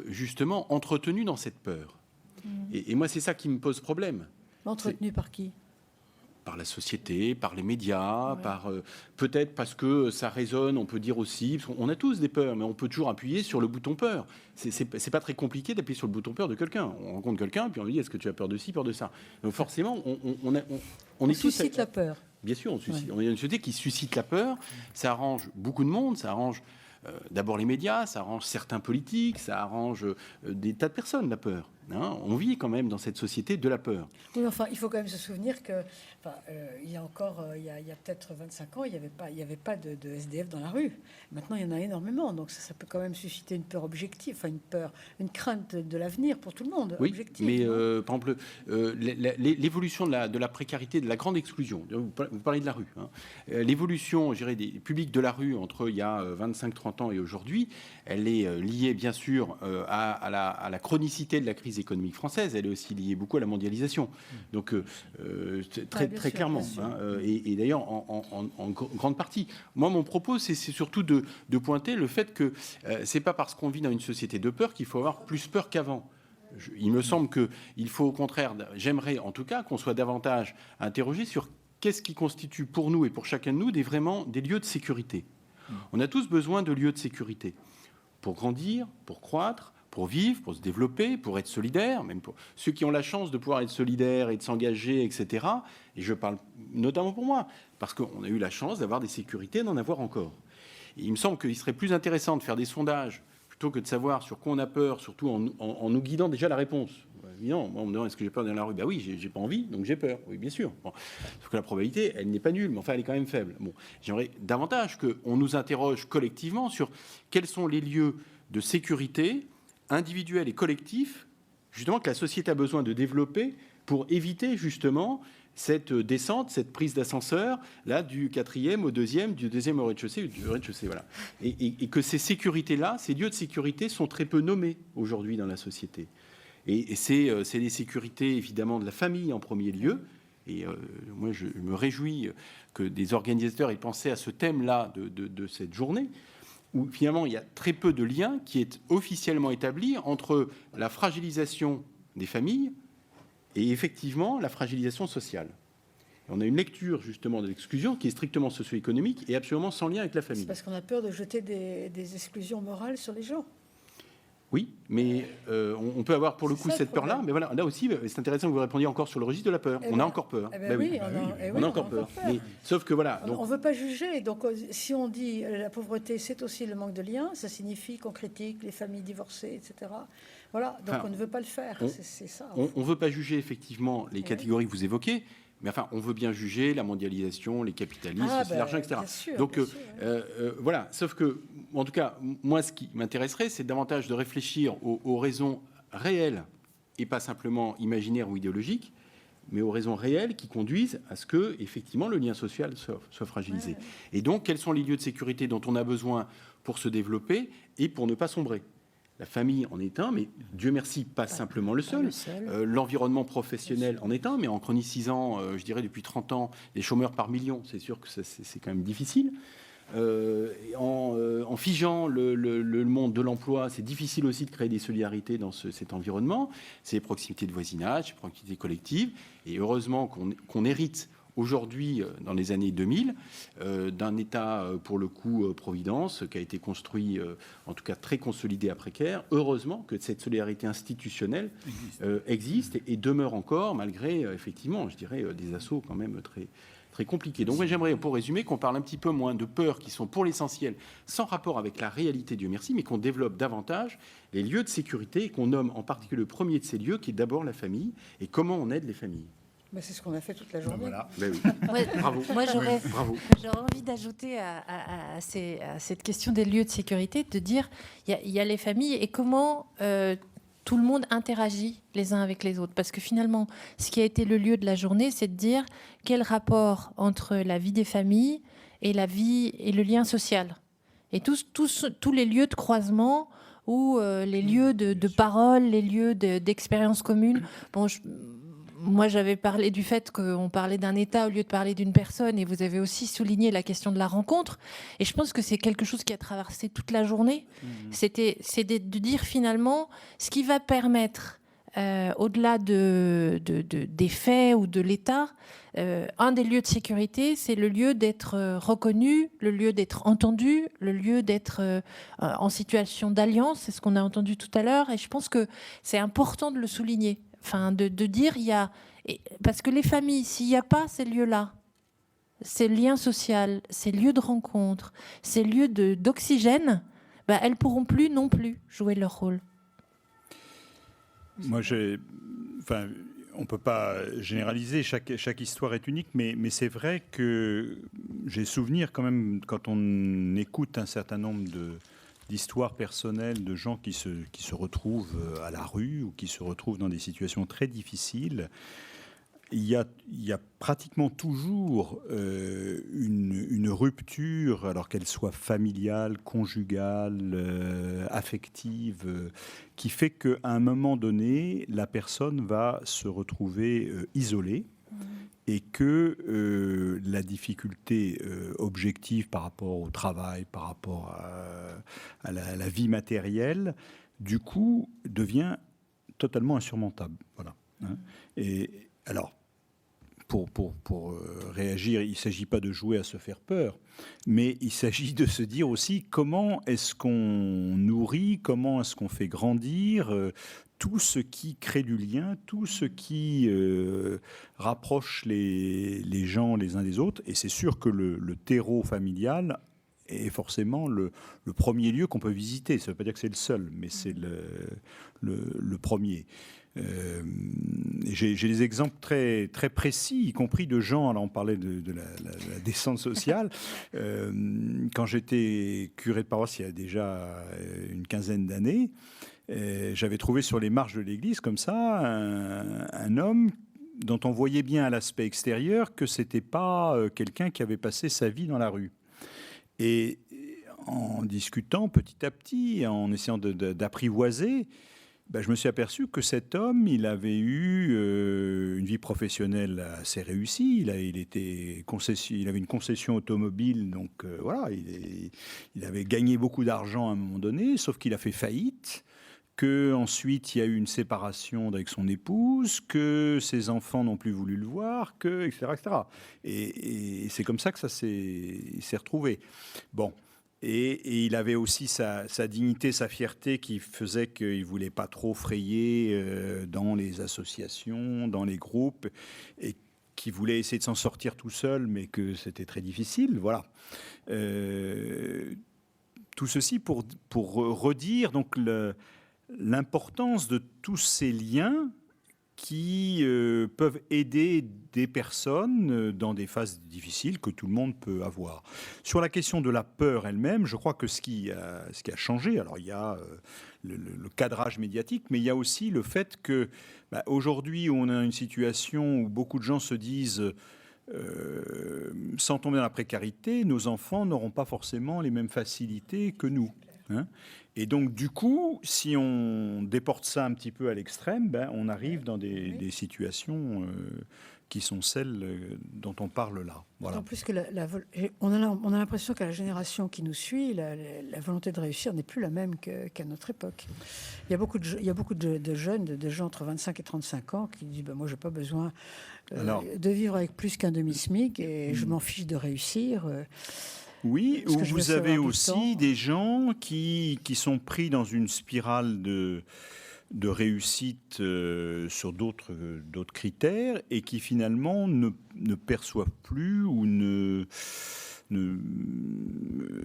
justement, entretenu dans cette peur. Et moi, c'est ça qui me pose problème. Entretenu par qui ? Par la société, par les médias, peut-être parce que ça résonne, on peut dire aussi, parce qu'on a tous des peurs, mais on peut toujours appuyer sur le bouton peur. C'est pas très compliqué d'appuyer sur le bouton peur de quelqu'un. On rencontre quelqu'un, puis on lui dit, est-ce que tu as peur de ci, peur de ça ? Donc forcément, on suscite la peur. Bien sûr, on est une société qui suscite la peur. Ça arrange beaucoup de monde, ça arrange d'abord les médias, ça arrange certains politiques, ça arrange des tas de personnes, la peur. hein. On vit quand même dans cette société de la peur. Oui, enfin, il faut quand même se souvenir que, il y a encore, il y a peut-être 25 ans, il n'y avait pas de SDF dans la rue. Maintenant, il y en a énormément. Donc, ça peut quand même susciter une peur objective, une crainte de l'avenir pour tout le monde. Oui, objective, mais non par exemple, l'évolution de la précarité, de la grande exclusion, vous parlez de la rue, hein. L'évolution, je dirais, des publics de la rue entre il y a 25-30 ans et aujourd'hui, elle est liée, bien sûr, à la chronicité de la crise économique française. Elle est aussi liée beaucoup à la mondialisation. Donc, très clairement. Hein, et d'ailleurs, en grande partie. Moi, mon propos, c'est surtout de pointer le fait que c'est pas parce qu'on vit dans une société de peur qu'il faut avoir plus peur qu'avant. Il me semble qu'il faut au contraire, j'aimerais en tout cas qu'on soit davantage interrogé sur qu'est-ce qui constitue pour nous et pour chacun de nous vraiment des lieux de sécurité. On a tous besoin de lieux de sécurité pour grandir, pour croître, pour vivre, pour se développer, pour être solidaire, même pour ceux qui ont la chance de pouvoir être solidaires et de s'engager, etc. Et je parle notamment pour moi, parce qu'on a eu la chance d'avoir des sécurités, d'en avoir encore. Et il me semble qu'il serait plus intéressant de faire des sondages plutôt que de savoir sur quoi on a peur, surtout en nous guidant déjà la réponse. Évidemment, moi, on me demande est-ce que j'ai peur dans la rue ? Ben oui, j'ai pas envie, donc j'ai peur. Oui, bien sûr. Bon. Sauf que la probabilité, elle n'est pas nulle, mais enfin, elle est quand même faible. Bon, j'aimerais davantage qu'on nous interroge collectivement sur quels sont les lieux de sécurité individuels et collectifs, justement, que la société a besoin de développer pour éviter, justement, cette descente, cette prise d'ascenseur, là, du 4e au 2e, du 2e au rez-de-chaussée, du rez-de-chaussée, voilà. Et que ces sécurités-là, ces lieux de sécurité sont très peu nommés aujourd'hui dans la société. Et c'est les sécurités, évidemment, de la famille en premier lieu. Et moi, je me réjouis que des organisateurs aient pensé à ce thème-là de cette journée, où finalement, il y a très peu de lien qui est officiellement établi entre la fragilisation des familles et effectivement la fragilisation sociale. Et on a une lecture, justement, de l'exclusion qui est strictement socio-économique et absolument sans lien avec la famille. C'est parce qu'on a peur de jeter des exclusions morales sur les gens. Oui, mais on peut avoir pour le coup cette peur-là. Mais voilà, là aussi, c'est intéressant que vous répondiez encore sur le registre de la peur. On a encore peur. Oui, on a encore peur. Mais, sauf que voilà. On ne veut pas juger. Donc, si on dit la pauvreté, c'est aussi le manque de lien, ça signifie qu'on critique les familles divorcées, etc. Voilà. Donc, on ne veut pas le faire. C'est ça. On ne veut pas juger effectivement les catégories que vous évoquez. Mais enfin, on veut bien juger la mondialisation, les capitalismes, l'argent, etc. Bien sûr, donc, bien sûr, voilà. Sauf que, en tout cas, moi, ce qui m'intéresserait, c'est davantage de réfléchir aux raisons réelles et pas simplement imaginaires ou idéologiques, mais aux raisons réelles qui conduisent à ce que, effectivement, le lien social soit fragilisé. Et donc, quels sont les lieux de sécurité dont on a besoin pour se développer et pour ne pas sombrer ? La famille en est un, mais Dieu merci, pas simplement le seul. L'environnement professionnel en est un, mais en chronicisant, je dirais, depuis 30 ans, les chômeurs par million, c'est sûr que c'est quand même difficile. En figeant le monde de l'emploi, c'est difficile aussi de créer des solidarités dans cet environnement. C'est les proximités de voisinage, les proximités collectives. Et heureusement qu'on hérite aujourd'hui, dans les années 2000, d'un État, pour le coup, Providence, qui a été construit, en tout cas très consolidé à précaire. Heureusement que cette solidarité institutionnelle existe et demeure encore, malgré, effectivement, je dirais, des assauts quand même très compliqués. Donc, moi, j'aimerais, pour résumer, qu'on parle un petit peu moins de peurs qui sont, pour l'essentiel, sans rapport avec la réalité, Dieu merci, mais qu'on développe davantage les lieux de sécurité et qu'on nomme en particulier le premier de ces lieux, qui est d'abord la famille, et comment on aide les familles. C'est ce qu'on a fait toute la journée. Voilà. Ben oui. Bravo. Moi, j'aurais envie d'ajouter à cette question des lieux de sécurité, de dire il y a les familles et comment tout le monde interagit les uns avec les autres. Parce que finalement, ce qui a été le lieu de la journée, c'est de dire quel rapport entre la vie des familles et la vie et le lien social. Et tous les lieux de croisement ou les lieux de parole, les lieux d'expérience commune. Bon, moi, j'avais parlé du fait qu'on parlait d'un État au lieu de parler d'une personne, et vous avez aussi souligné la question de la rencontre. Et je pense que c'est quelque chose qui a traversé toute la journée. C'est de dire finalement ce qui va permettre, au-delà des faits ou de l'État, un des lieux de sécurité, c'est le lieu d'être reconnu, le lieu d'être entendu, le lieu d'être en situation d'alliance. C'est ce qu'on a entendu tout à l'heure, et je pense que c'est important de le souligner. Enfin, de dire, parce que les familles, s'il n'y a pas ces lieux-là, ces liens sociaux, ces lieux de rencontre, ces lieux d'oxygène, elles ne pourront plus non plus jouer leur rôle. Moi, on ne peut pas généraliser, chaque histoire est unique, mais c'est vrai que j'ai souvenir quand même, quand on écoute un certain nombre d'histoires personnelles de gens qui se retrouvent à la rue ou qui se retrouvent dans des situations très difficiles, il y a pratiquement toujours une rupture, alors qu'elle soit familiale, conjugale, affective, qui fait qu'à un moment donné, la personne va se retrouver isolée et que la difficulté objective par rapport au travail, par rapport à la vie matérielle, du coup, devient totalement insurmontable. Voilà. Hein. Et alors, pour réagir, il ne s'agit pas de jouer à se faire peur, mais il s'agit de se dire aussi comment est-ce qu'on nourrit, comment est-ce qu'on fait grandir tout ce qui crée du lien, tout ce qui rapproche les gens les uns des autres. Et c'est sûr que le terreau familial est forcément le premier lieu qu'on peut visiter. Ça ne veut pas dire que c'est le seul, mais c'est le premier. J'ai des exemples très, très précis, y compris de gens, alors on parlait de la descente sociale. Quand j'étais curé de paroisse il y a déjà une quinzaine d'années, j'avais trouvé sur les marches de l'église comme ça un homme dont on voyait bien à l'aspect extérieur que c'était pas quelqu'un qui avait passé sa vie dans la rue. Et en discutant petit à petit, en essayant d'apprivoiser, je me suis aperçu que cet homme, il avait eu une vie professionnelle assez réussie. Il avait une concession automobile, donc voilà, il avait gagné beaucoup d'argent à un moment donné, sauf qu'il a fait faillite. Qu'ensuite il y a eu une séparation avec son épouse, que ses enfants n'ont plus voulu le voir, etc., etc. Et c'est comme ça que il s'est retrouvé. Bon. Et il avait aussi sa dignité, sa fierté qui faisait qu'il ne voulait pas trop frayer dans les associations, dans les groupes, et qui voulait essayer de s'en sortir tout seul, mais que c'était très difficile. Voilà. Tout ceci pour redire donc l'importance de tous ces liens qui peuvent aider des personnes dans des phases difficiles que tout le monde peut avoir. Sur la question de la peur elle-même, je crois que ce qui a changé, alors il y a le cadrage médiatique, mais il y a aussi le fait que aujourd'hui on a une situation où beaucoup de gens se disent sans tomber dans la précarité, nos enfants n'auront pas forcément les mêmes facilités que nous. Hein. Et donc, du coup, si on déporte ça un petit peu à l'extrême, on arrive dans des situations qui sont celles dont on parle là. Voilà. En plus que on a l'impression qu'à la génération qui nous suit, la volonté de réussir n'est plus la même qu'à notre époque. Il y a beaucoup de jeunes, de gens entre 25 et 35 ans qui disent moi, je n'ai pas besoin de vivre avec plus qu'un demi-SMIC et je m'en fiche de réussir. Oui, ou vous avez aussi des gens qui sont pris dans une spirale de réussite sur d'autres critères et qui finalement ne perçoivent plus ou ne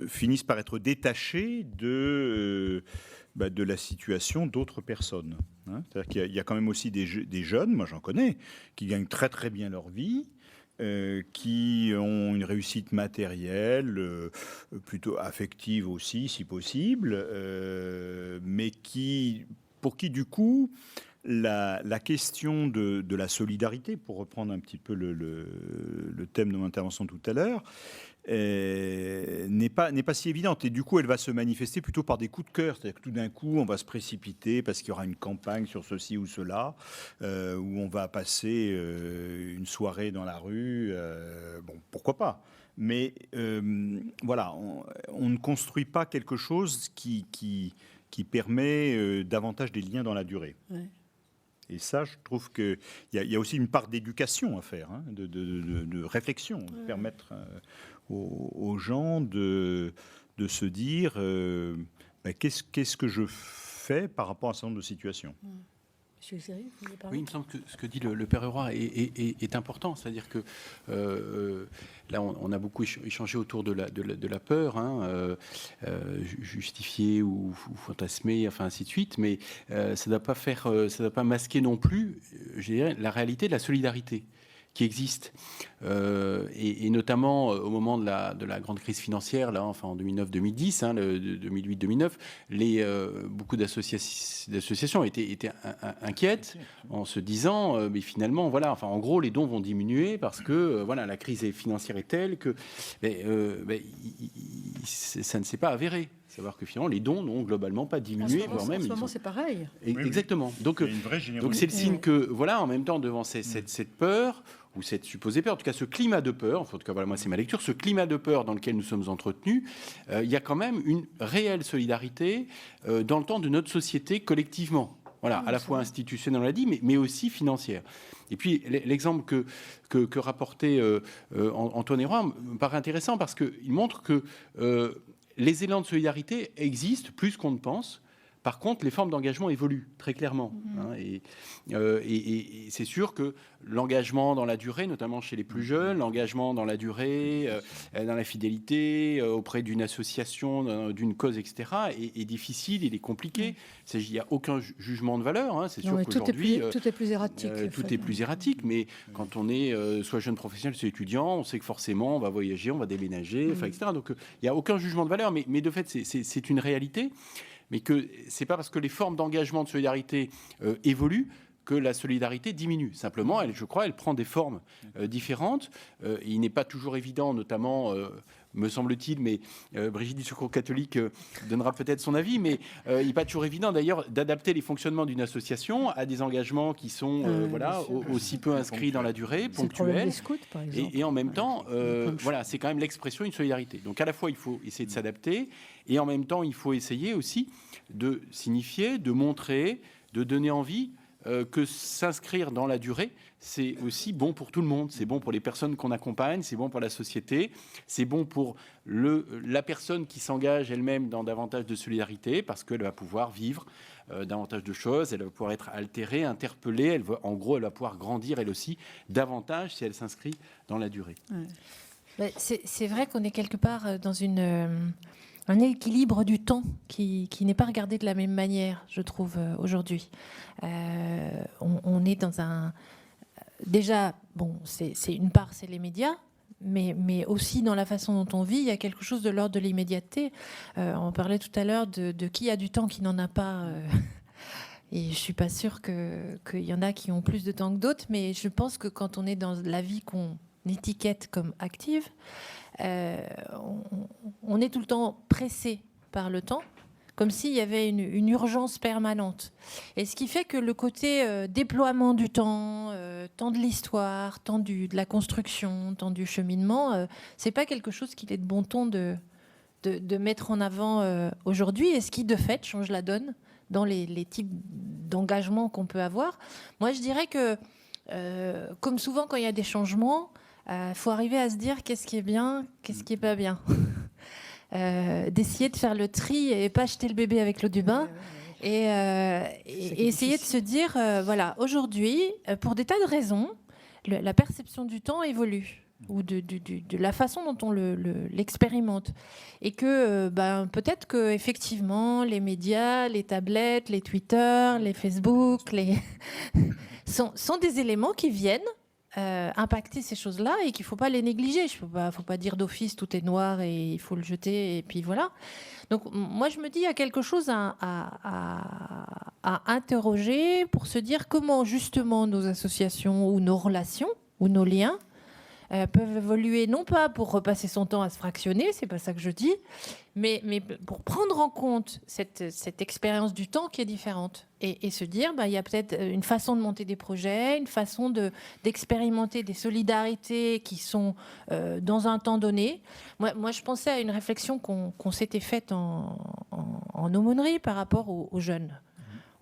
finissent par être détachés de la situation d'autres personnes. Hein. C'est-à-dire qu'il y a quand même aussi des jeunes, moi j'en connais, qui gagnent très très bien leur vie, qui ont une réussite matérielle, plutôt affective aussi, si possible, mais pour qui, du coup, la question de la solidarité, pour reprendre un petit peu le thème de mon intervention tout à l'heure, n'est pas si évidente. Et du coup, elle va se manifester plutôt par des coups de cœur. C'est-à-dire que tout d'un coup, on va se précipiter parce qu'il y aura une campagne sur ceci ou cela, où on va passer une soirée dans la rue. Bon, pourquoi pas ? Mais voilà, on ne construit pas quelque chose qui permet davantage des liens dans la durée. Ouais. Et ça, je trouve qu'il y a aussi une part d'éducation à faire, hein, de réflexion, de permettre aux gens de se dire qu'est-ce que je fais par rapport à un certain nombre de situations. Monsieur Xéry, vous voulez parler ? Oui, il me semble que ce que dit le Père Heroy est important. C'est-à-dire que là, on a beaucoup échangé autour de la peur, justifiée ou fantasmée, enfin ainsi de suite. Mais ça ne doit pas masquer non plus, je dirais, la réalité de la solidarité qui existe, et notamment au moment de la grande crise financière, là, enfin en 2009-2010, 2008-2009, beaucoup d'associations étaient inquiètes en se disant, mais finalement, voilà, enfin en gros, les dons vont diminuer parce que voilà, la crise financière est telle que ça ne s'est pas avéré. Savoir que finalement, les dons n'ont globalement pas diminué, voire même. En ce moment, c'est pareil. Exactement. Donc, Il y a une vraie générosité. donc c'est le signe que, voilà, en même temps, devant cette peur, ou cette supposée peur, en tout cas ce climat de peur, en tout cas, voilà, moi c'est ma lecture, ce climat de peur dans lequel nous sommes entretenus, il y a quand même une réelle solidarité dans le temps de notre société collectivement. Voilà, à la fois institutionnelle, on l'a dit, mais aussi financière. Et puis l'exemple que rapportait Antoine Héroy me paraît intéressant parce qu'il montre que les élans de solidarité existent plus qu'on ne pense. Par contre, les formes d'engagement évoluent très clairement. Et c'est sûr que l'engagement dans la durée, notamment chez les plus jeunes, l'engagement dans la durée, dans la fidélité, auprès d'une association, d'une cause, etc., est difficile, il est compliqué. Il n'y a aucun jugement de valeur. C'est sûr qu'aujourd'hui... Tout est plus erratique. Tout est plus erratique, mais quand on est soit jeune professionnel, soit étudiant, on sait que forcément, on va voyager, on va déménager, etc. Donc, il n'y a aucun jugement de valeur, mais de fait, c'est une réalité. Mais que c'est pas parce que les formes d'engagement de solidarité évoluent que la solidarité diminue. Simplement, je crois, elle prend des formes différentes. Il n'est pas toujours évident, notamment, me semble-t-il, mais Brigitte du Secours catholique donnera peut-être son avis, mais il n'est pas toujours évident d'ailleurs d'adapter les fonctionnements d'une association à des engagements qui sont aussi peu inscrits dans la durée, ponctuels. Et en même temps, voilà, c'est quand même l'expression d'une solidarité. Donc à la fois, il faut essayer de s'adapter, et en même temps, il faut essayer aussi de signifier, de montrer, de donner envie que s'inscrire dans la durée, c'est aussi bon pour tout le monde. C'est bon pour les personnes qu'on accompagne, c'est bon pour la société, c'est bon pour la personne qui s'engage elle-même dans davantage de solidarité, parce qu'elle va pouvoir vivre davantage de choses, elle va pouvoir être altérée, interpellée, en gros, elle va pouvoir grandir elle aussi davantage si elle s'inscrit dans la durée. C'est vrai qu'on est quelque part dans un équilibre du temps qui n'est pas regardé de la même manière, je trouve, aujourd'hui. On est dans un... Déjà, bon, c'est une part, c'est les médias, mais aussi dans la façon dont on vit, il y a quelque chose de l'ordre de l'immédiateté. On parlait tout à l'heure de qui a du temps, qui n'en a pas. Et je ne suis pas sûre qu'il y en a qui ont plus de temps que d'autres, mais je pense que quand on est dans la vie qu'on étiquette comme active, on est tout le temps pressé par le temps, comme s'il y avait une urgence permanente. Et ce qui fait que le côté déploiement du temps, temps de l'histoire, temps de la construction, temps du cheminement, c'est pas quelque chose qu'il est de bon ton de mettre en avant aujourd'hui, et ce qui, de fait, change la donne dans les types d'engagement qu'on peut avoir. Moi, je dirais que, comme souvent quand il y a des changements, faut arriver à se dire qu'est-ce qui est bien, qu'est-ce qui est pas bien. D'essayer de faire le tri et pas jeter le bébé avec l'eau du bain. Et essayer de se dire, voilà, aujourd'hui, pour des tas de raisons, la perception du temps évolue, ou de la façon dont on l'expérimente. Et que peut-être que effectivement, les médias, les tablettes, les Twitter, les Facebook, sont des éléments qui viennent impacter ces choses-là et qu'il ne faut pas les négliger. Il ne faut pas dire d'office tout est noir et il faut le jeter et puis voilà. Donc moi je me dis il y a quelque chose à interroger pour se dire comment justement nos associations ou nos relations ou nos liens peuvent évoluer, non pas pour repasser son temps à se fractionner, c'est pas ça que je dis, mais pour prendre en compte cette expérience du temps qui est différente et se dire, il y a peut-être une façon de monter des projets, une façon d'expérimenter des solidarités qui sont dans un temps donné. Moi, je pensais à une réflexion qu'on s'était faite en aumônerie par rapport aux jeunes.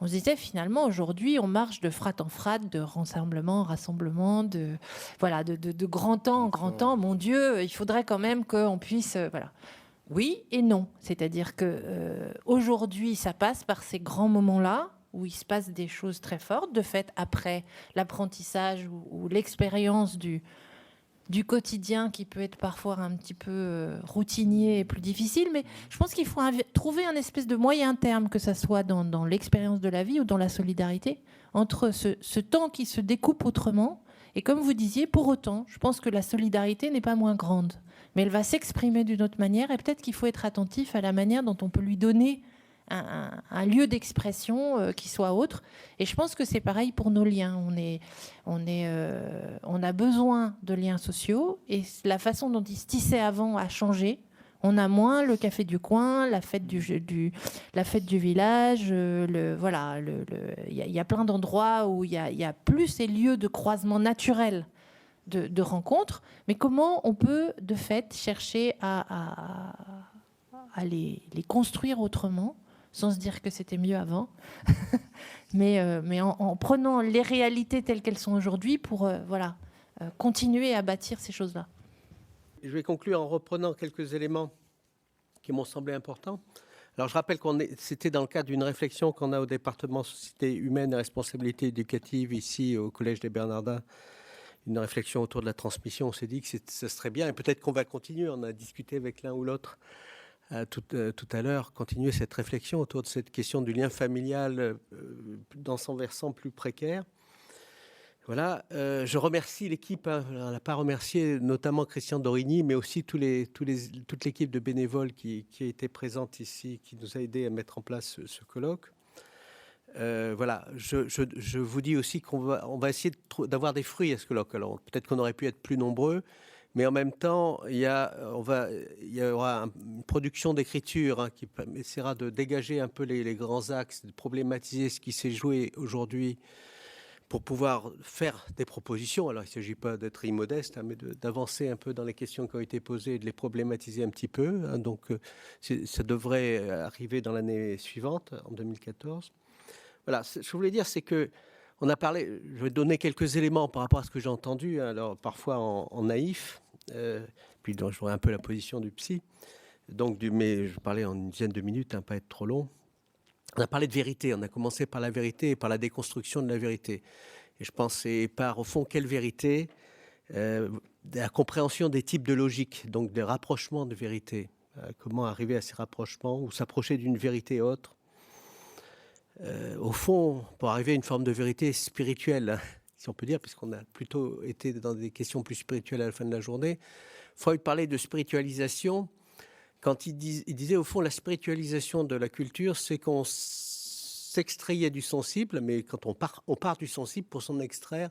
On se disait finalement aujourd'hui on marche de frate en frate, de rassemblement en rassemblement, de grand temps en grand temps. Mon Dieu, il faudrait quand même qu'on puisse voilà. Oui et non, c'est-à-dire que aujourd'hui ça passe par ces grands moments-là où il se passe des choses très fortes, de fait, après l'apprentissage ou l'expérience du quotidien qui peut être parfois un petit peu routinier et plus difficile. Mais je pense qu'il faut trouver un espèce de moyen terme, que ça soit dans l'expérience de la vie ou dans la solidarité, entre ce temps qui se découpe autrement. Et comme vous disiez, pour autant, je pense que la solidarité n'est pas moins grande, mais elle va s'exprimer d'une autre manière, et peut-être qu'il faut être attentif à la manière dont on peut lui donner un lieu d'expression qui soit autre. Et je pense que c'est pareil pour nos liens. On a besoin de liens sociaux, et la façon dont ils se tissaient avant a changé. On a moins le café du coin, la fête du village. Il y a plein d'endroits où il y a plus ces lieux de croisement naturel de rencontres. Mais comment on peut, de fait, chercher à les construire autrement, sans se dire que c'était mieux avant, mais en prenant les réalités telles qu'elles sont aujourd'hui pour continuer à bâtir ces choses-là. Je vais conclure en reprenant quelques éléments qui m'ont semblé importants. Alors, je rappelle c'était dans le cadre d'une réflexion qu'on a au département Société humaine et responsabilité éducative, ici au Collège des Bernardins, une réflexion autour de la transmission. On s'est dit que ça serait bien, et peut-être qu'on va continuer, on a discuté avec l'un ou l'autre tout à l'heure, continuer cette réflexion autour de cette question du lien familial dans son versant plus précaire. Voilà, je remercie l'équipe, on n'a pas remercié notamment Christian Dorigny, mais aussi toute l'équipe de bénévoles qui a été présente ici, qui nous a aidés à mettre en place ce colloque. Voilà, je vous dis aussi qu'on va essayer d'avoir des fruits à ce colloque. Alors peut-être qu'on aurait pu être plus nombreux, mais en même temps, il y aura une production d'écriture qui essaiera de dégager un peu les grands axes, de problématiser ce qui s'est joué aujourd'hui, pour pouvoir faire des propositions. Alors, il ne s'agit pas d'être immodeste, mais d'avancer un peu dans les questions qui ont été posées et de les problématiser un petit peu. Donc, ça devrait arriver dans l'année suivante, en 2014. Voilà, ce que je voulais dire, c'est que on a parlé, je vais donner quelques éléments par rapport à ce que j'ai entendu, alors parfois en naïf, puis donc, je vois un peu la position du psy. Donc, mais je parlais en une dizaine de minutes, pas être trop long. On a parlé de vérité, on a commencé par la vérité et par la déconstruction de la vérité. Et je pense, et par, au fond, quelle vérité la compréhension des types de logique, donc des rapprochements de vérité. Comment arriver à ces rapprochements ou s'approcher d'une vérité autre. Au fond, pour arriver à une forme de vérité spirituelle, si on peut dire, puisqu'on a plutôt été dans des questions plus spirituelles à la fin de la journée, Freud parlait de spiritualisation. Quand il disait, au fond, la spiritualisation de la culture, c'est qu'on s'extrayait du sensible, mais quand on part du sensible pour s'en extraire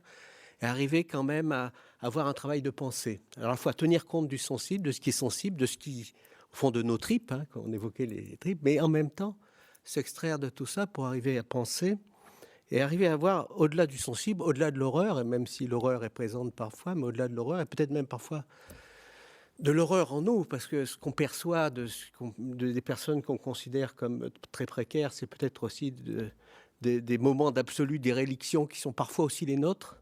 et arriver quand même à avoir un travail de pensée. Alors, il faut tenir compte du sensible, de ce qui est sensible, de ce qui, au fond, de nos tripes, quand on évoquait les tripes, mais en même temps, s'extraire de tout ça pour arriver à penser et arriver à voir au-delà du sensible, au-delà de l'horreur, et même si l'horreur est présente parfois, mais au-delà de l'horreur, et peut-être même parfois de l'horreur en nous, parce que ce qu'on perçoit des personnes qu'on considère comme très précaires, c'est peut-être aussi des moments d'absolue déréliction qui sont parfois aussi les nôtres,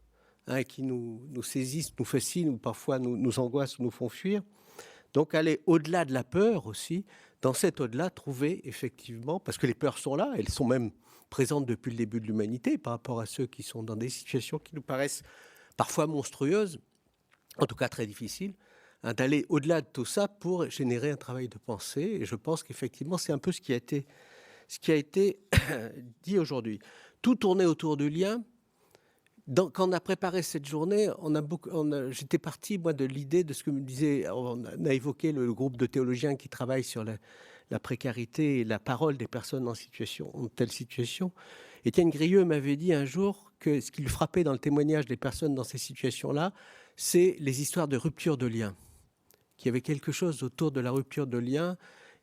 qui nous saisissent, nous fascinent, ou parfois nous angoissent ou nous font fuir. Donc aller au-delà de la peur aussi, dans cet au-delà, trouver effectivement, parce que les peurs sont là, elles sont même présentes depuis le début de l'humanité par rapport à ceux qui sont dans des situations qui nous paraissent parfois monstrueuses, en tout cas très difficiles, d'aller au-delà de tout ça pour générer un travail de pensée. Et je pense qu'effectivement, c'est un peu ce qui a été dit aujourd'hui. Tout tournait autour du lien. Quand on a préparé cette journée, j'étais parti, moi, de l'idée de ce que me disait, on a évoqué le groupe de théologiens qui travaillent sur la précarité et la parole des personnes en telle situation. Étienne Grieux m'avait dit un jour que ce qui le frappait dans le témoignage des personnes dans ces situations-là, c'est les histoires de rupture de lien. Qu'il y avait quelque chose autour de la rupture de lien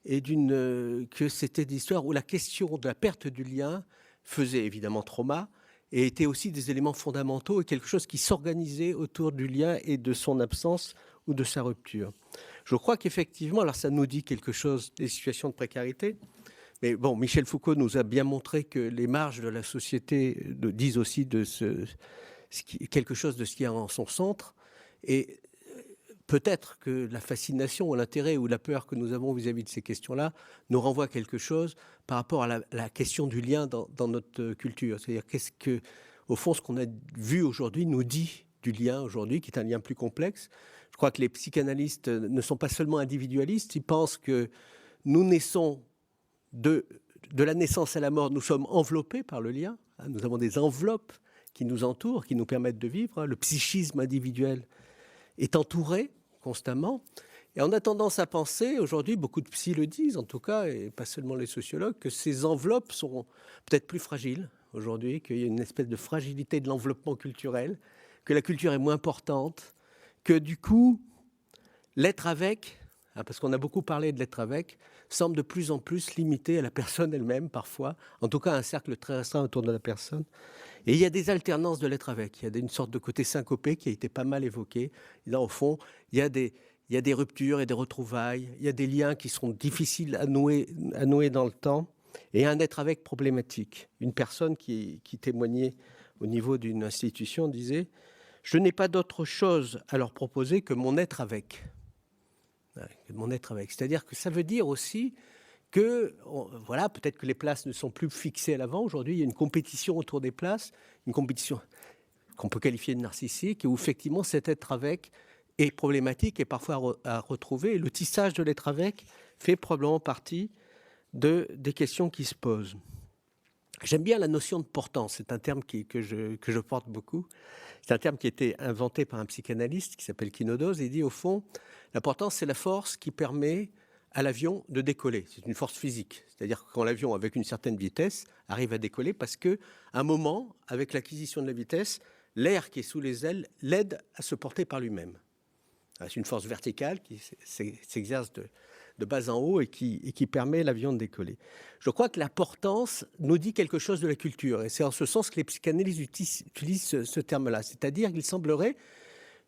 et que c'était des histoires où la question de la perte du lien faisait évidemment trauma et était aussi des éléments fondamentaux et quelque chose qui s'organisait autour du lien et de son absence ou de sa rupture. Je crois qu'effectivement, alors ça nous dit quelque chose des situations de précarité, mais bon, Michel Foucault nous a bien montré que les marges de la société disent aussi quelque chose de ce qui est en son centre. Et peut-être que la fascination ou l'intérêt ou la peur que nous avons vis-à-vis de ces questions-là nous renvoie à quelque chose par rapport à la question du lien dans notre culture. C'est-à-dire qu'est-ce que, au fond, ce qu'on a vu aujourd'hui nous dit du lien aujourd'hui, qui est un lien plus complexe. Je crois que les psychanalystes ne sont pas seulement individualistes, ils pensent que nous naissons de la naissance à la mort, nous sommes enveloppés par le lien. Nous avons des enveloppes qui nous entourent, qui nous permettent de vivre. Le psychisme individuel est entouré constamment. Et on a tendance à penser, aujourd'hui, beaucoup de psy le disent en tout cas, et pas seulement les sociologues, que ces enveloppes sont peut-être plus fragiles aujourd'hui, qu'il y a une espèce de fragilité de l'enveloppement culturel, que la culture est moins importante, que du coup, l'être avec, parce qu'on a beaucoup parlé de l'être avec, semble de plus en plus limité à la personne elle-même parfois, en tout cas un cercle très restreint autour de la personne. Et il y a des alternances de l'être avec, il y a une sorte de côté syncopé qui a été pas mal évoqué. Et là, au fond, il y a des ruptures et des retrouvailles, il y a des liens qui sont difficiles à nouer dans le temps, et un être avec problématique. Une personne qui témoignait au niveau d'une institution disait « Je n'ai pas d'autre chose à leur proposer que mon être avec ». Mon être avec. C'est-à-dire que ça veut dire aussi que, voilà, peut-être que les places ne sont plus fixées à l'avant. Aujourd'hui, il y a une compétition autour des places, une compétition qu'on peut qualifier de narcissique, où effectivement cet être avec est problématique et parfois à retrouver. Et le tissage de l'être avec fait probablement partie des questions qui se posent. J'aime bien la notion de portance. C'est un terme que je porte beaucoup. C'est un terme qui a été inventé par un psychanalyste qui s'appelle Kinodos. Et il dit, au fond, la portance, c'est la force qui permet à l'avion de décoller. C'est une force physique. C'est-à-dire que quand l'avion, avec une certaine vitesse, arrive à décoller, parce qu'à un moment, avec l'acquisition de la vitesse, l'air qui est sous les ailes l'aide à se porter par lui-même. C'est une force verticale qui s'exerce de bas en haut et qui permet l'avion de décoller. Je crois que la portance nous dit quelque chose de la culture. Et c'est en ce sens que les psychanalystes utilisent ce terme-là. C'est-à-dire qu'il semblerait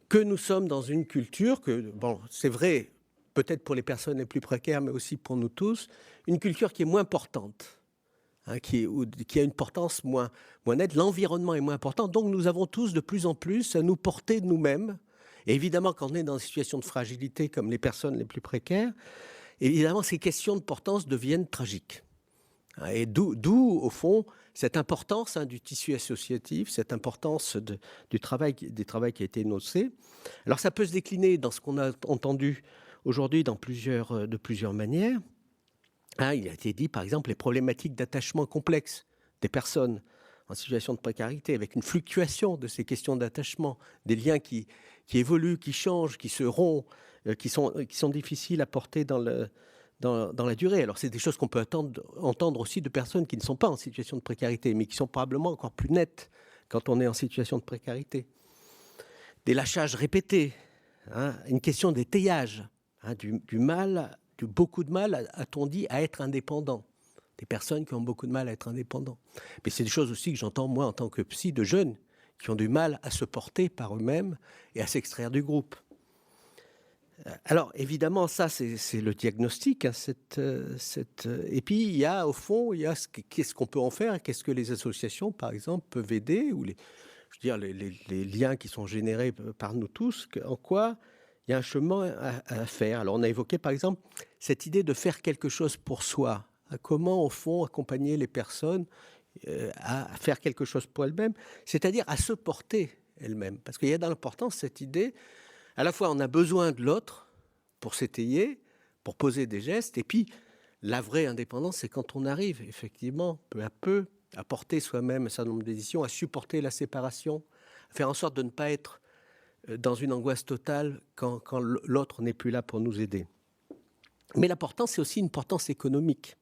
que nous sommes dans une culture que, bon, c'est vrai, peut-être pour les personnes les plus précaires, mais aussi pour nous tous, une culture qui est moins portante, qui a une portance moins nette. L'environnement est moins important. Donc nous avons tous de plus en plus à nous porter de nous-mêmes. Et évidemment, quand on est dans une situation de fragilité comme les personnes les plus précaires, évidemment, ces questions de portance deviennent tragiques. Et d'où, au fond, cette importance du tissu associatif, cette importance du travail qui a été énoncé. Alors, ça peut se décliner dans ce qu'on a entendu aujourd'hui de plusieurs manières. Il a été dit, par exemple, les problématiques d'attachement complexes des personnes en situation de précarité, avec une fluctuation de ces questions d'attachement, des liens qui évoluent, qui changent, qui se rompent, qui sont difficiles à porter dans la durée. Alors, c'est des choses qu'on peut entendre aussi de personnes qui ne sont pas en situation de précarité, mais qui sont probablement encore plus nettes quand on est en situation de précarité. Des lâchages répétés, une question d'étayage, beaucoup de mal, a-t-on dit, à être indépendant. Des personnes qui ont beaucoup de mal à être indépendants. Mais c'est des choses aussi que j'entends, moi, en tant que psy, de jeunes qui ont du mal à se porter par eux-mêmes et à s'extraire du groupe. Alors, évidemment, ça, c'est le diagnostic. Et puis, il y a, au fond, qu'est-ce qu'on peut en faire? Qu'est-ce que les associations, par exemple, peuvent aider? Ou les liens qui sont générés par nous tous, en quoi il y a un chemin à faire. Alors, on a évoqué, par exemple, cette idée de faire quelque chose pour soi. Comment, au fond, accompagner les personnes à faire quelque chose pour elles-mêmes, c'est-à-dire à se porter elles-mêmes. Parce qu'il y a dans l'importance cette idée, à la fois on a besoin de l'autre pour s'étayer, pour poser des gestes, et puis la vraie indépendance, c'est quand on arrive, effectivement, peu à peu, à porter soi-même un certain nombre de décisions, à supporter la séparation, à faire en sorte de ne pas être dans une angoisse totale quand l'autre n'est plus là pour nous aider. Mais l'importance, c'est aussi une portance économique.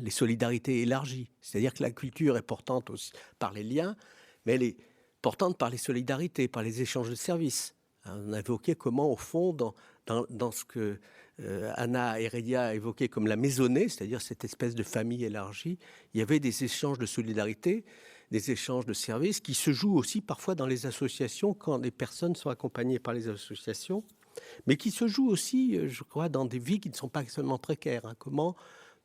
Les solidarités élargies. C'est-à-dire que la culture est portante aussi par les liens, mais elle est portante par les solidarités, par les échanges de services. On a évoqué comment, au fond, dans ce que Anna Heredia a évoqué comme la maisonnée, c'est-à-dire cette espèce de famille élargie, il y avait des échanges de solidarité, des échanges de services qui se jouent aussi parfois dans les associations quand les personnes sont accompagnées par les associations, mais qui se jouent aussi, je crois, dans des vies qui ne sont pas seulement précaires. Comment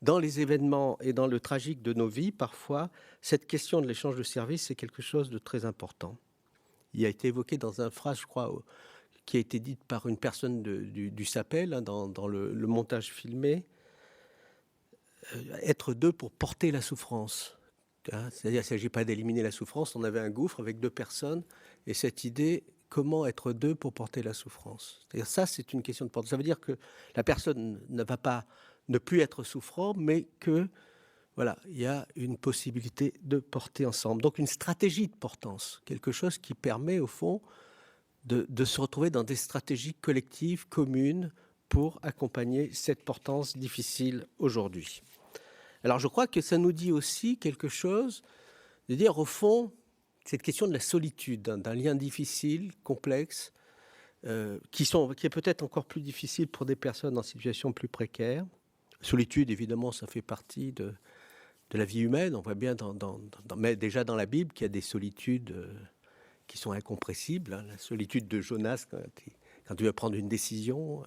dans les événements et dans le tragique de nos vies, parfois, cette question de l'échange de services, c'est quelque chose de très important. Il a été évoqué dans une phrase, je crois, qui a été dite par une personne du SAPEL hein, dans le montage filmé. Être deux pour porter la souffrance. Hein, c'est-à-dire qu'il ne s'agit pas d'éliminer la souffrance. On avait un gouffre avec 2 personnes. Et cette idée, comment être 2 pour porter la souffrance. C'est-à-dire ça, c'est une question de portance. Ça veut dire que la personne ne va pas ne plus être souffrant, mais que voilà, il y a une possibilité de porter ensemble. Donc une stratégie de portance, quelque chose qui permet au fond de se retrouver dans des stratégies collectives, communes, pour accompagner cette portance difficile aujourd'hui. Alors je crois que ça nous dit aussi quelque chose, de dire au fond, cette question de la solitude, d'un lien difficile, complexe, qui est peut-être encore plus difficile pour des personnes en situation plus précaire. Solitude, évidemment, ça fait partie de la vie humaine. On voit bien mais déjà dans la Bible qu'il y a des solitudes qui sont incompressibles. Hein. La solitude de Jonas quand il veut prendre une décision,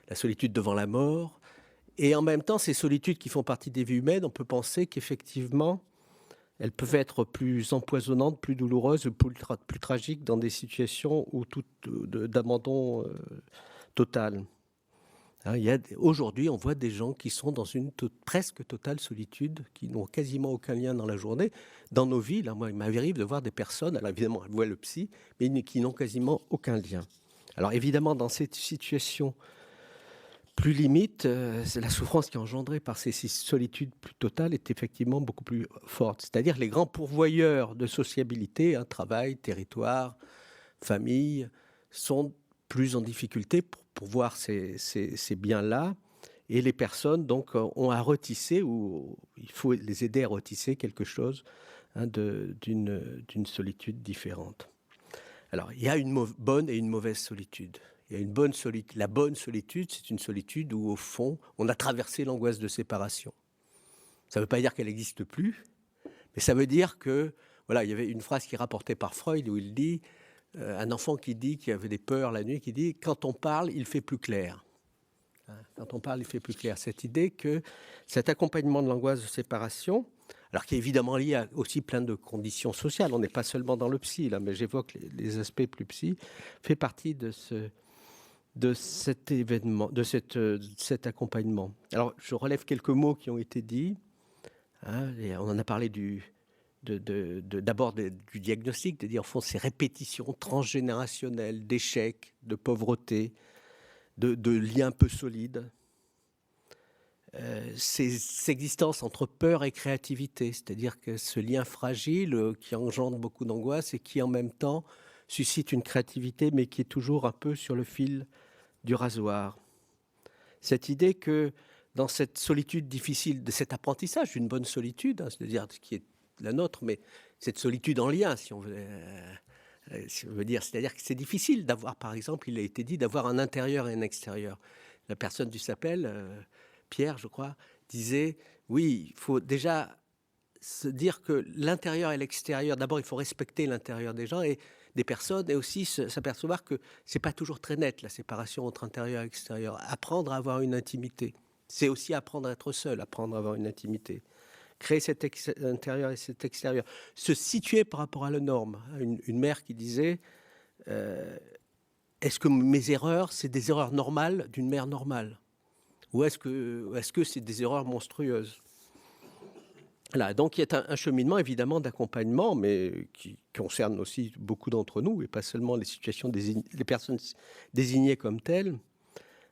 la solitude devant la mort. Et en même temps, ces solitudes qui font partie des vies humaines, on peut penser qu'effectivement, elles peuvent être plus empoisonnantes, plus douloureuses, plus tragiques dans des situations d'abandon total. Hein, aujourd'hui, on voit des gens qui sont dans une presque totale solitude, qui n'ont quasiment aucun lien dans la journée. Dans nos villes, hein, moi, il m'arrive de voir des personnes, alors évidemment, elles voient le psy, mais qui n'ont quasiment aucun lien. Alors évidemment, dans cette situation plus limite, la souffrance qui est engendrée par ces solitudes plus totales est effectivement beaucoup plus forte. C'est-à-dire les grands pourvoyeurs de sociabilité, hein, travail, territoire, famille, sont plus en difficulté pour pourvoir ces biens-là. Et les personnes donc ont à retisser, ou il faut les aider à retisser quelque chose hein, d'une solitude différente. Alors, il y a une bonne et une mauvaise solitude. Il y a une bonne solitude. La bonne solitude, c'est une solitude où, au fond, on a traversé l'angoisse de séparation. Ça ne veut pas dire qu'elle n'existe plus, mais ça veut dire que, voilà, il y avait une phrase qui est rapportée par Freud où il dit, un enfant qui dit qu'il avait des peurs la nuit, qui dit « quand on parle, il fait plus clair ». Quand on parle, il fait plus clair. Cette idée que cet accompagnement de l'angoisse de séparation, alors qui est évidemment lié à aussi plein de conditions sociales, on n'est pas seulement dans le psy, là, mais j'évoque les aspects plus psy, fait partie de cet événement, de cet accompagnement. Alors, je relève quelques mots qui ont été dits. Hein, on en a parlé d'abord du diagnostic, de dire, au fond, ces répétitions transgénérationnelles d'échecs, de pauvreté, de liens peu solides. Ces existences entre peur et créativité, c'est-à-dire que ce lien fragile qui engendre beaucoup d'angoisse et qui, en même temps, suscite une créativité, mais qui est toujours un peu sur le fil du rasoir. Cette idée que dans cette solitude difficile, de cet apprentissage, une bonne solitude, hein, c'est-à-dire ce qui est la nôtre, mais cette solitude en lien, si on veut dire, c'est-à-dire que c'est difficile d'avoir, par exemple, il a été dit, d'avoir un intérieur et un extérieur. La personne du SAPEL, Pierre, je crois, disait, oui, il faut déjà se dire que l'intérieur et l'extérieur, d'abord, il faut respecter l'intérieur des gens et des personnes, et aussi s'apercevoir que c'est pas toujours très net, la séparation entre intérieur et extérieur. Apprendre à avoir une intimité. C'est aussi apprendre à être seul, apprendre à avoir une intimité. Créer cet intérieur et cet extérieur. Se situer par rapport à la norme. Une mère qui disait, est-ce que mes erreurs, c'est des erreurs normales d'une mère normale ? Ou est-ce que c'est des erreurs monstrueuses ? Voilà, donc il y a un cheminement évidemment d'accompagnement, mais qui concerne aussi beaucoup d'entre nous, et pas seulement les situations les personnes désignées comme telles,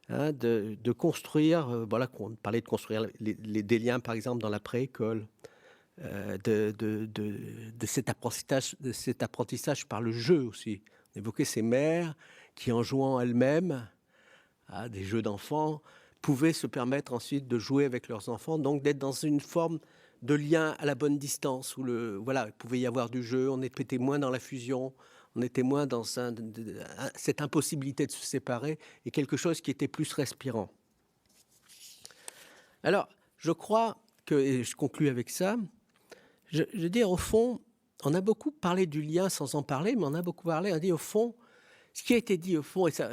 hein, de construire, voilà, on parlait de construire des liens par exemple dans la préécole, de cet apprentissage par le jeu aussi. On évoquait ces mères qui, en jouant elles-mêmes à des jeux d'enfants, pouvaient se permettre ensuite de jouer avec leurs enfants, donc d'être dans une forme de lien à la bonne distance, où il pouvait y avoir du jeu, on était moins dans la fusion, on était moins dans cette impossibilité de se séparer, et quelque chose qui était plus respirant. Alors, je crois que, et je conclus avec ça, je veux dire, au fond, on a beaucoup parlé du lien sans en parler, mais on a beaucoup parlé, on dit au fond, ce qui a été dit au fond, et ça,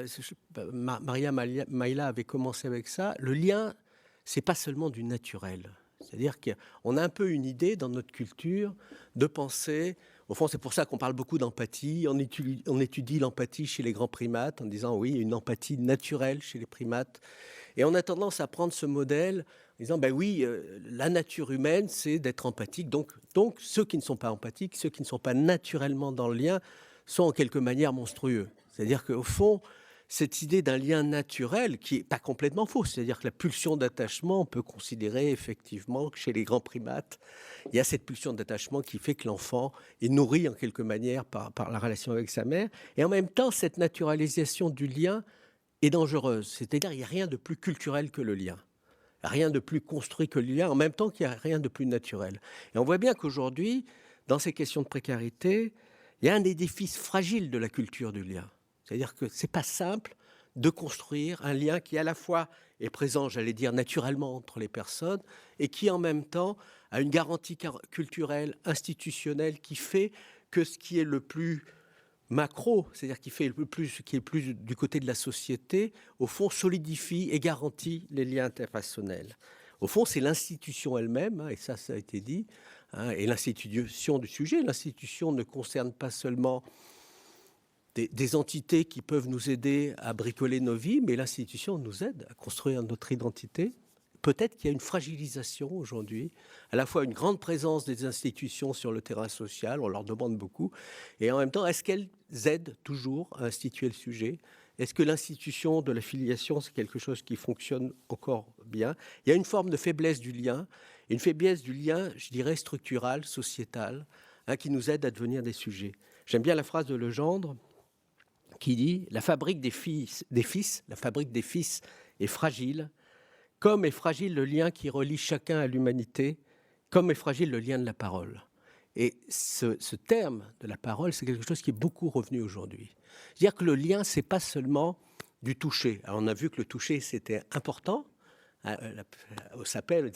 Maria Maïla avait commencé avec ça, le lien, c'est pas seulement du naturel. C'est-à-dire qu'on a un peu une idée dans notre culture de penser Au fond, c'est pour ça qu'on parle beaucoup d'empathie. On étudie l'empathie chez les grands primates en disant oui, il y a une empathie naturelle chez les primates. Et on a tendance à prendre ce modèle en disant ben oui, la nature humaine, c'est d'être empathique. Donc, ceux qui ne sont pas empathiques, ceux qui ne sont pas naturellement dans le lien, sont en quelque manière monstrueux. C'est-à-dire qu'au fond, cette idée d'un lien naturel, qui n'est pas complètement fausse, c'est-à-dire que la pulsion d'attachement, on peut considérer effectivement que chez les grands primates, il y a cette pulsion d'attachement qui fait que l'enfant est nourri en quelque manière par la relation avec sa mère. Et en même temps, cette naturalisation du lien est dangereuse. C'est-à-dire qu'il n'y a rien de plus culturel que le lien. Rien de plus construit que le lien, en même temps qu'il n'y a rien de plus naturel. Et on voit bien qu'aujourd'hui, dans ces questions de précarité, il y a un des défis fragiles de la culture du lien. C'est-à-dire que ce n'est pas simple de construire un lien qui à la fois est présent, j'allais dire, naturellement entre les personnes et qui en même temps a une garantie culturelle, institutionnelle qui fait que ce qui est le plus macro, c'est-à-dire qui fait ce qui est le plus du côté de la société, au fond solidifie et garantit les liens interpersonnels. Au fond, c'est l'institution elle-même, et ça a été dit, et l'institution du sujet. L'institution ne concerne pas seulement des entités qui peuvent nous aider à bricoler nos vies, mais l'institution nous aide à construire notre identité. Peut-être qu'il y a une fragilisation aujourd'hui, à la fois une grande présence des institutions sur le terrain social, on leur demande beaucoup, et en même temps, est-ce qu'elles aident toujours à instituer le sujet ? Est-ce que l'institution de la filiation, c'est quelque chose qui fonctionne encore bien ? Il y a une forme de faiblesse du lien, une faiblesse du lien, je dirais, structural, sociétal, qui nous aide à devenir des sujets. J'aime bien la phrase de Legendre, qui dit « La fabrique des fils est fragile, comme est fragile le lien qui relie chacun à l'humanité, comme est fragile le lien de la parole. » Et ce terme de la parole, c'est quelque chose qui est beaucoup revenu aujourd'hui. C'est-à-dire que le lien, ce n'est pas seulement du toucher. Alors, on a vu que le toucher, c'était important. Au Sapel,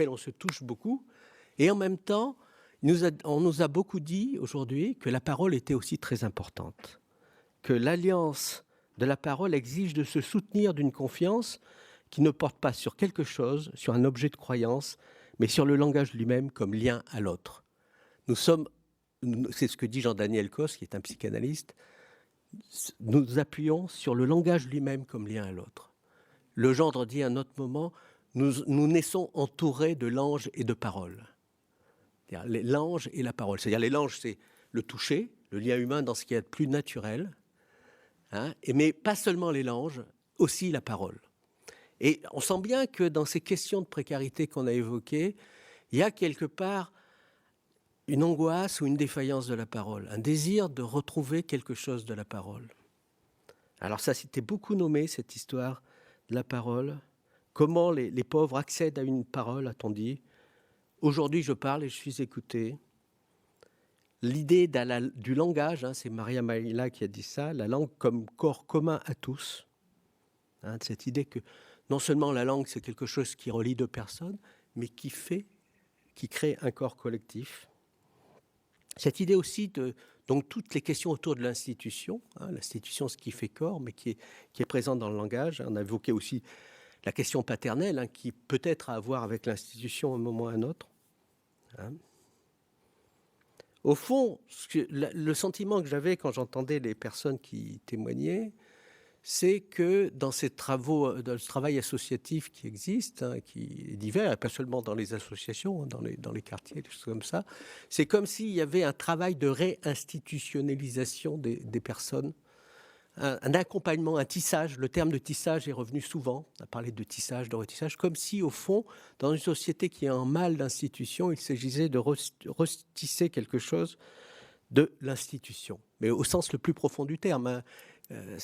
on se touche beaucoup. Et en même temps, on nous a beaucoup dit aujourd'hui que la parole était aussi très importante. Que l'alliance de la parole exige de se soutenir d'une confiance qui ne porte pas sur quelque chose, sur un objet de croyance, mais sur le langage lui-même comme lien à l'autre. C'est ce que dit Jean-Daniel Cos, qui est un psychanalyste, nous appuyons sur le langage lui-même comme lien à l'autre. Legendre dit à un autre moment, nous naissons entourés de l'ange et de parole. C'est-à-dire l'ange et la parole. C'est-à-dire les langes, c'est le toucher, le lien humain dans ce qu'il y a de plus naturel, mais pas seulement les langes, aussi la parole. Et on sent bien que dans ces questions de précarité qu'on a évoquées, il y a quelque part une angoisse ou une défaillance de la parole, un désir de retrouver quelque chose de la parole. Alors ça s'était beaucoup nommé, cette histoire de la parole. Comment les pauvres accèdent à une parole, a-t-on dit. Aujourd'hui, je parle et je suis écouté. L'idée du langage, c'est Maria Maïla qui a dit ça, la langue comme corps commun à tous. Cette idée que non seulement la langue, c'est quelque chose qui relie deux personnes, mais qui crée un corps collectif. Cette idée aussi donc toutes les questions autour de l'institution, l'institution, ce qui fait corps, mais qui est présente dans le langage. On a évoqué aussi la question paternelle, qui peut-être a à voir avec l'institution à un moment ou à un autre. Au fond, le sentiment que j'avais quand j'entendais les personnes qui témoignaient, c'est que dans ces travaux, dans ce travail associatif qui existe, qui est divers, et pas seulement dans les associations, dans les quartiers, des choses comme ça, c'est comme s'il y avait un travail de réinstitutionnalisation des personnes, un accompagnement, un tissage. Le terme de tissage est revenu souvent. On a parlé de tissage, de retissage, comme si, au fond, dans une société qui est en mal d'institution, il s'agissait de retisser quelque chose de l'institution, mais au sens le plus profond du terme.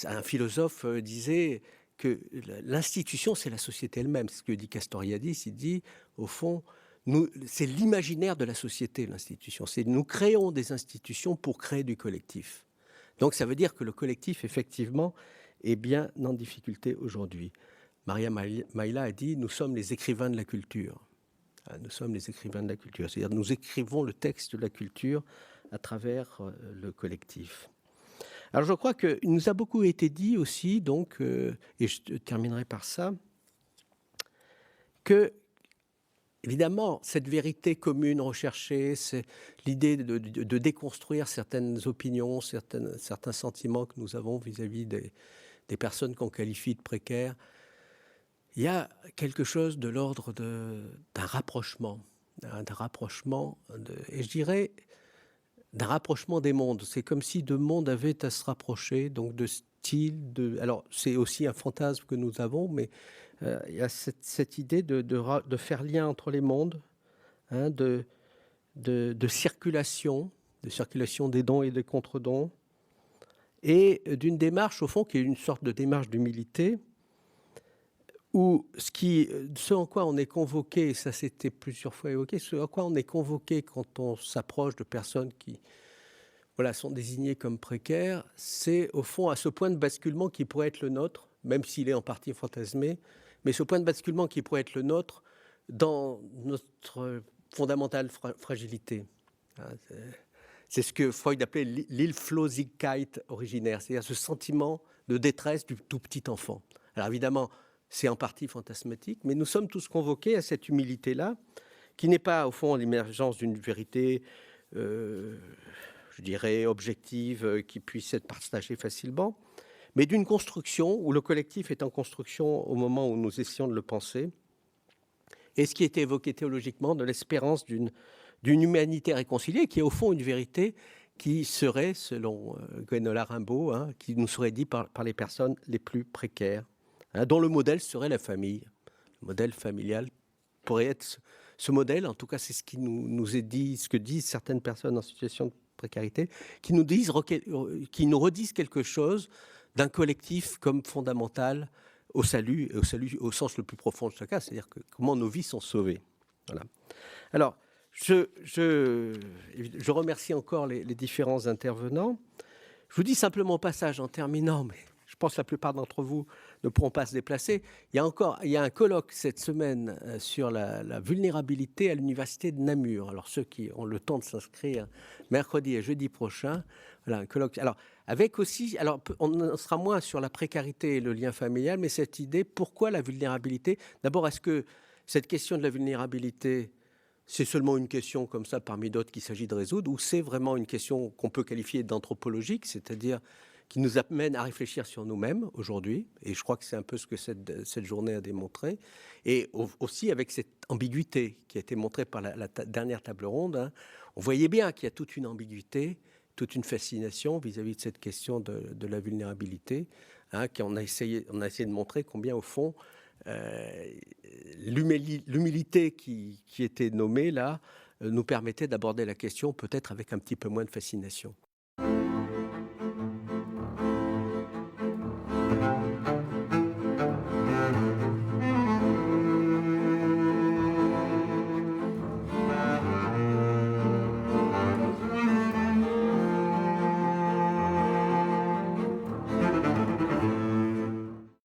Un philosophe disait que l'institution, c'est la société elle-même. C'est ce que dit Castoriadis. Il dit, au fond, c'est l'imaginaire de la société, l'institution. Nous créons des institutions pour créer du collectif. Donc ça veut dire que le collectif, effectivement, est bien en difficulté aujourd'hui. Maria Maïla a dit « Nous sommes les écrivains de la culture ». Nous sommes les écrivains de la culture. C'est-à-dire nous écrivons le texte de la culture à travers le collectif. Alors je crois qu'il nous a beaucoup été dit aussi, donc, et je terminerai par ça, que évidemment, cette vérité commune recherchée, c'est l'idée de déconstruire certaines opinions, certains sentiments que nous avons vis-à-vis des personnes qu'on qualifie de précaires. Il y a quelque chose de l'ordre d'un rapprochement, et je dirais d'un rapprochement des mondes. C'est comme si deux mondes avaient à se rapprocher, donc de style. Alors, c'est aussi un fantasme que nous avons, mais il y a cette idée de faire lien entre les mondes, hein, de circulation des dons et des contre-dons, et d'une démarche, au fond, qui est une sorte de démarche d'humilité, où ce en quoi on est convoqué, et ça c'était plusieurs fois évoqué, ce en quoi on est convoqué quand on s'approche de personnes qui sont désignées comme précaires, c'est au fond à ce point de basculement qui pourrait être le nôtre, même s'il est en partie fantasmé, mais ce point de basculement qui pourrait être le nôtre dans notre fondamentale fragilité. C'est ce que Freud appelait l'Hilflosigkeit originaire, c'est-à-dire ce sentiment de détresse du tout petit enfant. Alors évidemment, c'est en partie fantasmatique, mais nous sommes tous convoqués à cette humilité-là, qui n'est pas, au fond, l'émergence d'une vérité, je dirais, objective, qui puisse être partagée facilement, mais d'une construction où le collectif est en construction au moment où nous essayons de le penser, et ce qui était évoqué théologiquement, de l'espérance d'une humanité réconciliée, qui est au fond une vérité qui serait, selon Gwenola Rimbaud, qui nous serait dit par les personnes les plus précaires, dont le modèle serait la famille. Le modèle familial pourrait être ce modèle, en tout cas c'est ce qui nous est dit, ce que disent certaines personnes en situation de précarité, qui nous redisent quelque chose d'un collectif comme fondamental au salut au sens le plus profond de chacun, c'est-à-dire comment nos vies sont sauvées. Voilà. Alors, je remercie encore les différents intervenants. Je vous dis simplement au passage, en terminant, mais je pense que la plupart d'entre vous ne pourront pas se déplacer. Il y a un colloque cette semaine sur la vulnérabilité à l'université de Namur. Alors ceux qui ont le temps de s'inscrire mercredi et jeudi prochain, voilà un colloque. Alors avec aussi, on sera moins sur la précarité et le lien familial, mais cette idée, pourquoi la vulnérabilité ? D'abord, est-ce que cette question de la vulnérabilité, c'est seulement une question comme ça parmi d'autres qu'il s'agit de résoudre, ou c'est vraiment une question qu'on peut qualifier d'anthropologique, c'est-à-dire qui nous amène à réfléchir sur nous-mêmes aujourd'hui, et je crois que c'est un peu ce que cette journée a démontré, et aussi avec cette ambiguïté qui a été montrée par la dernière table ronde. On voyait bien qu'il y a toute une ambiguïté, toute une fascination vis-à-vis de cette question de la vulnérabilité, qu'on a essayé de montrer combien, au fond, l'humilité qui était nommée là nous permettait d'aborder la question peut-être avec un petit peu moins de fascination.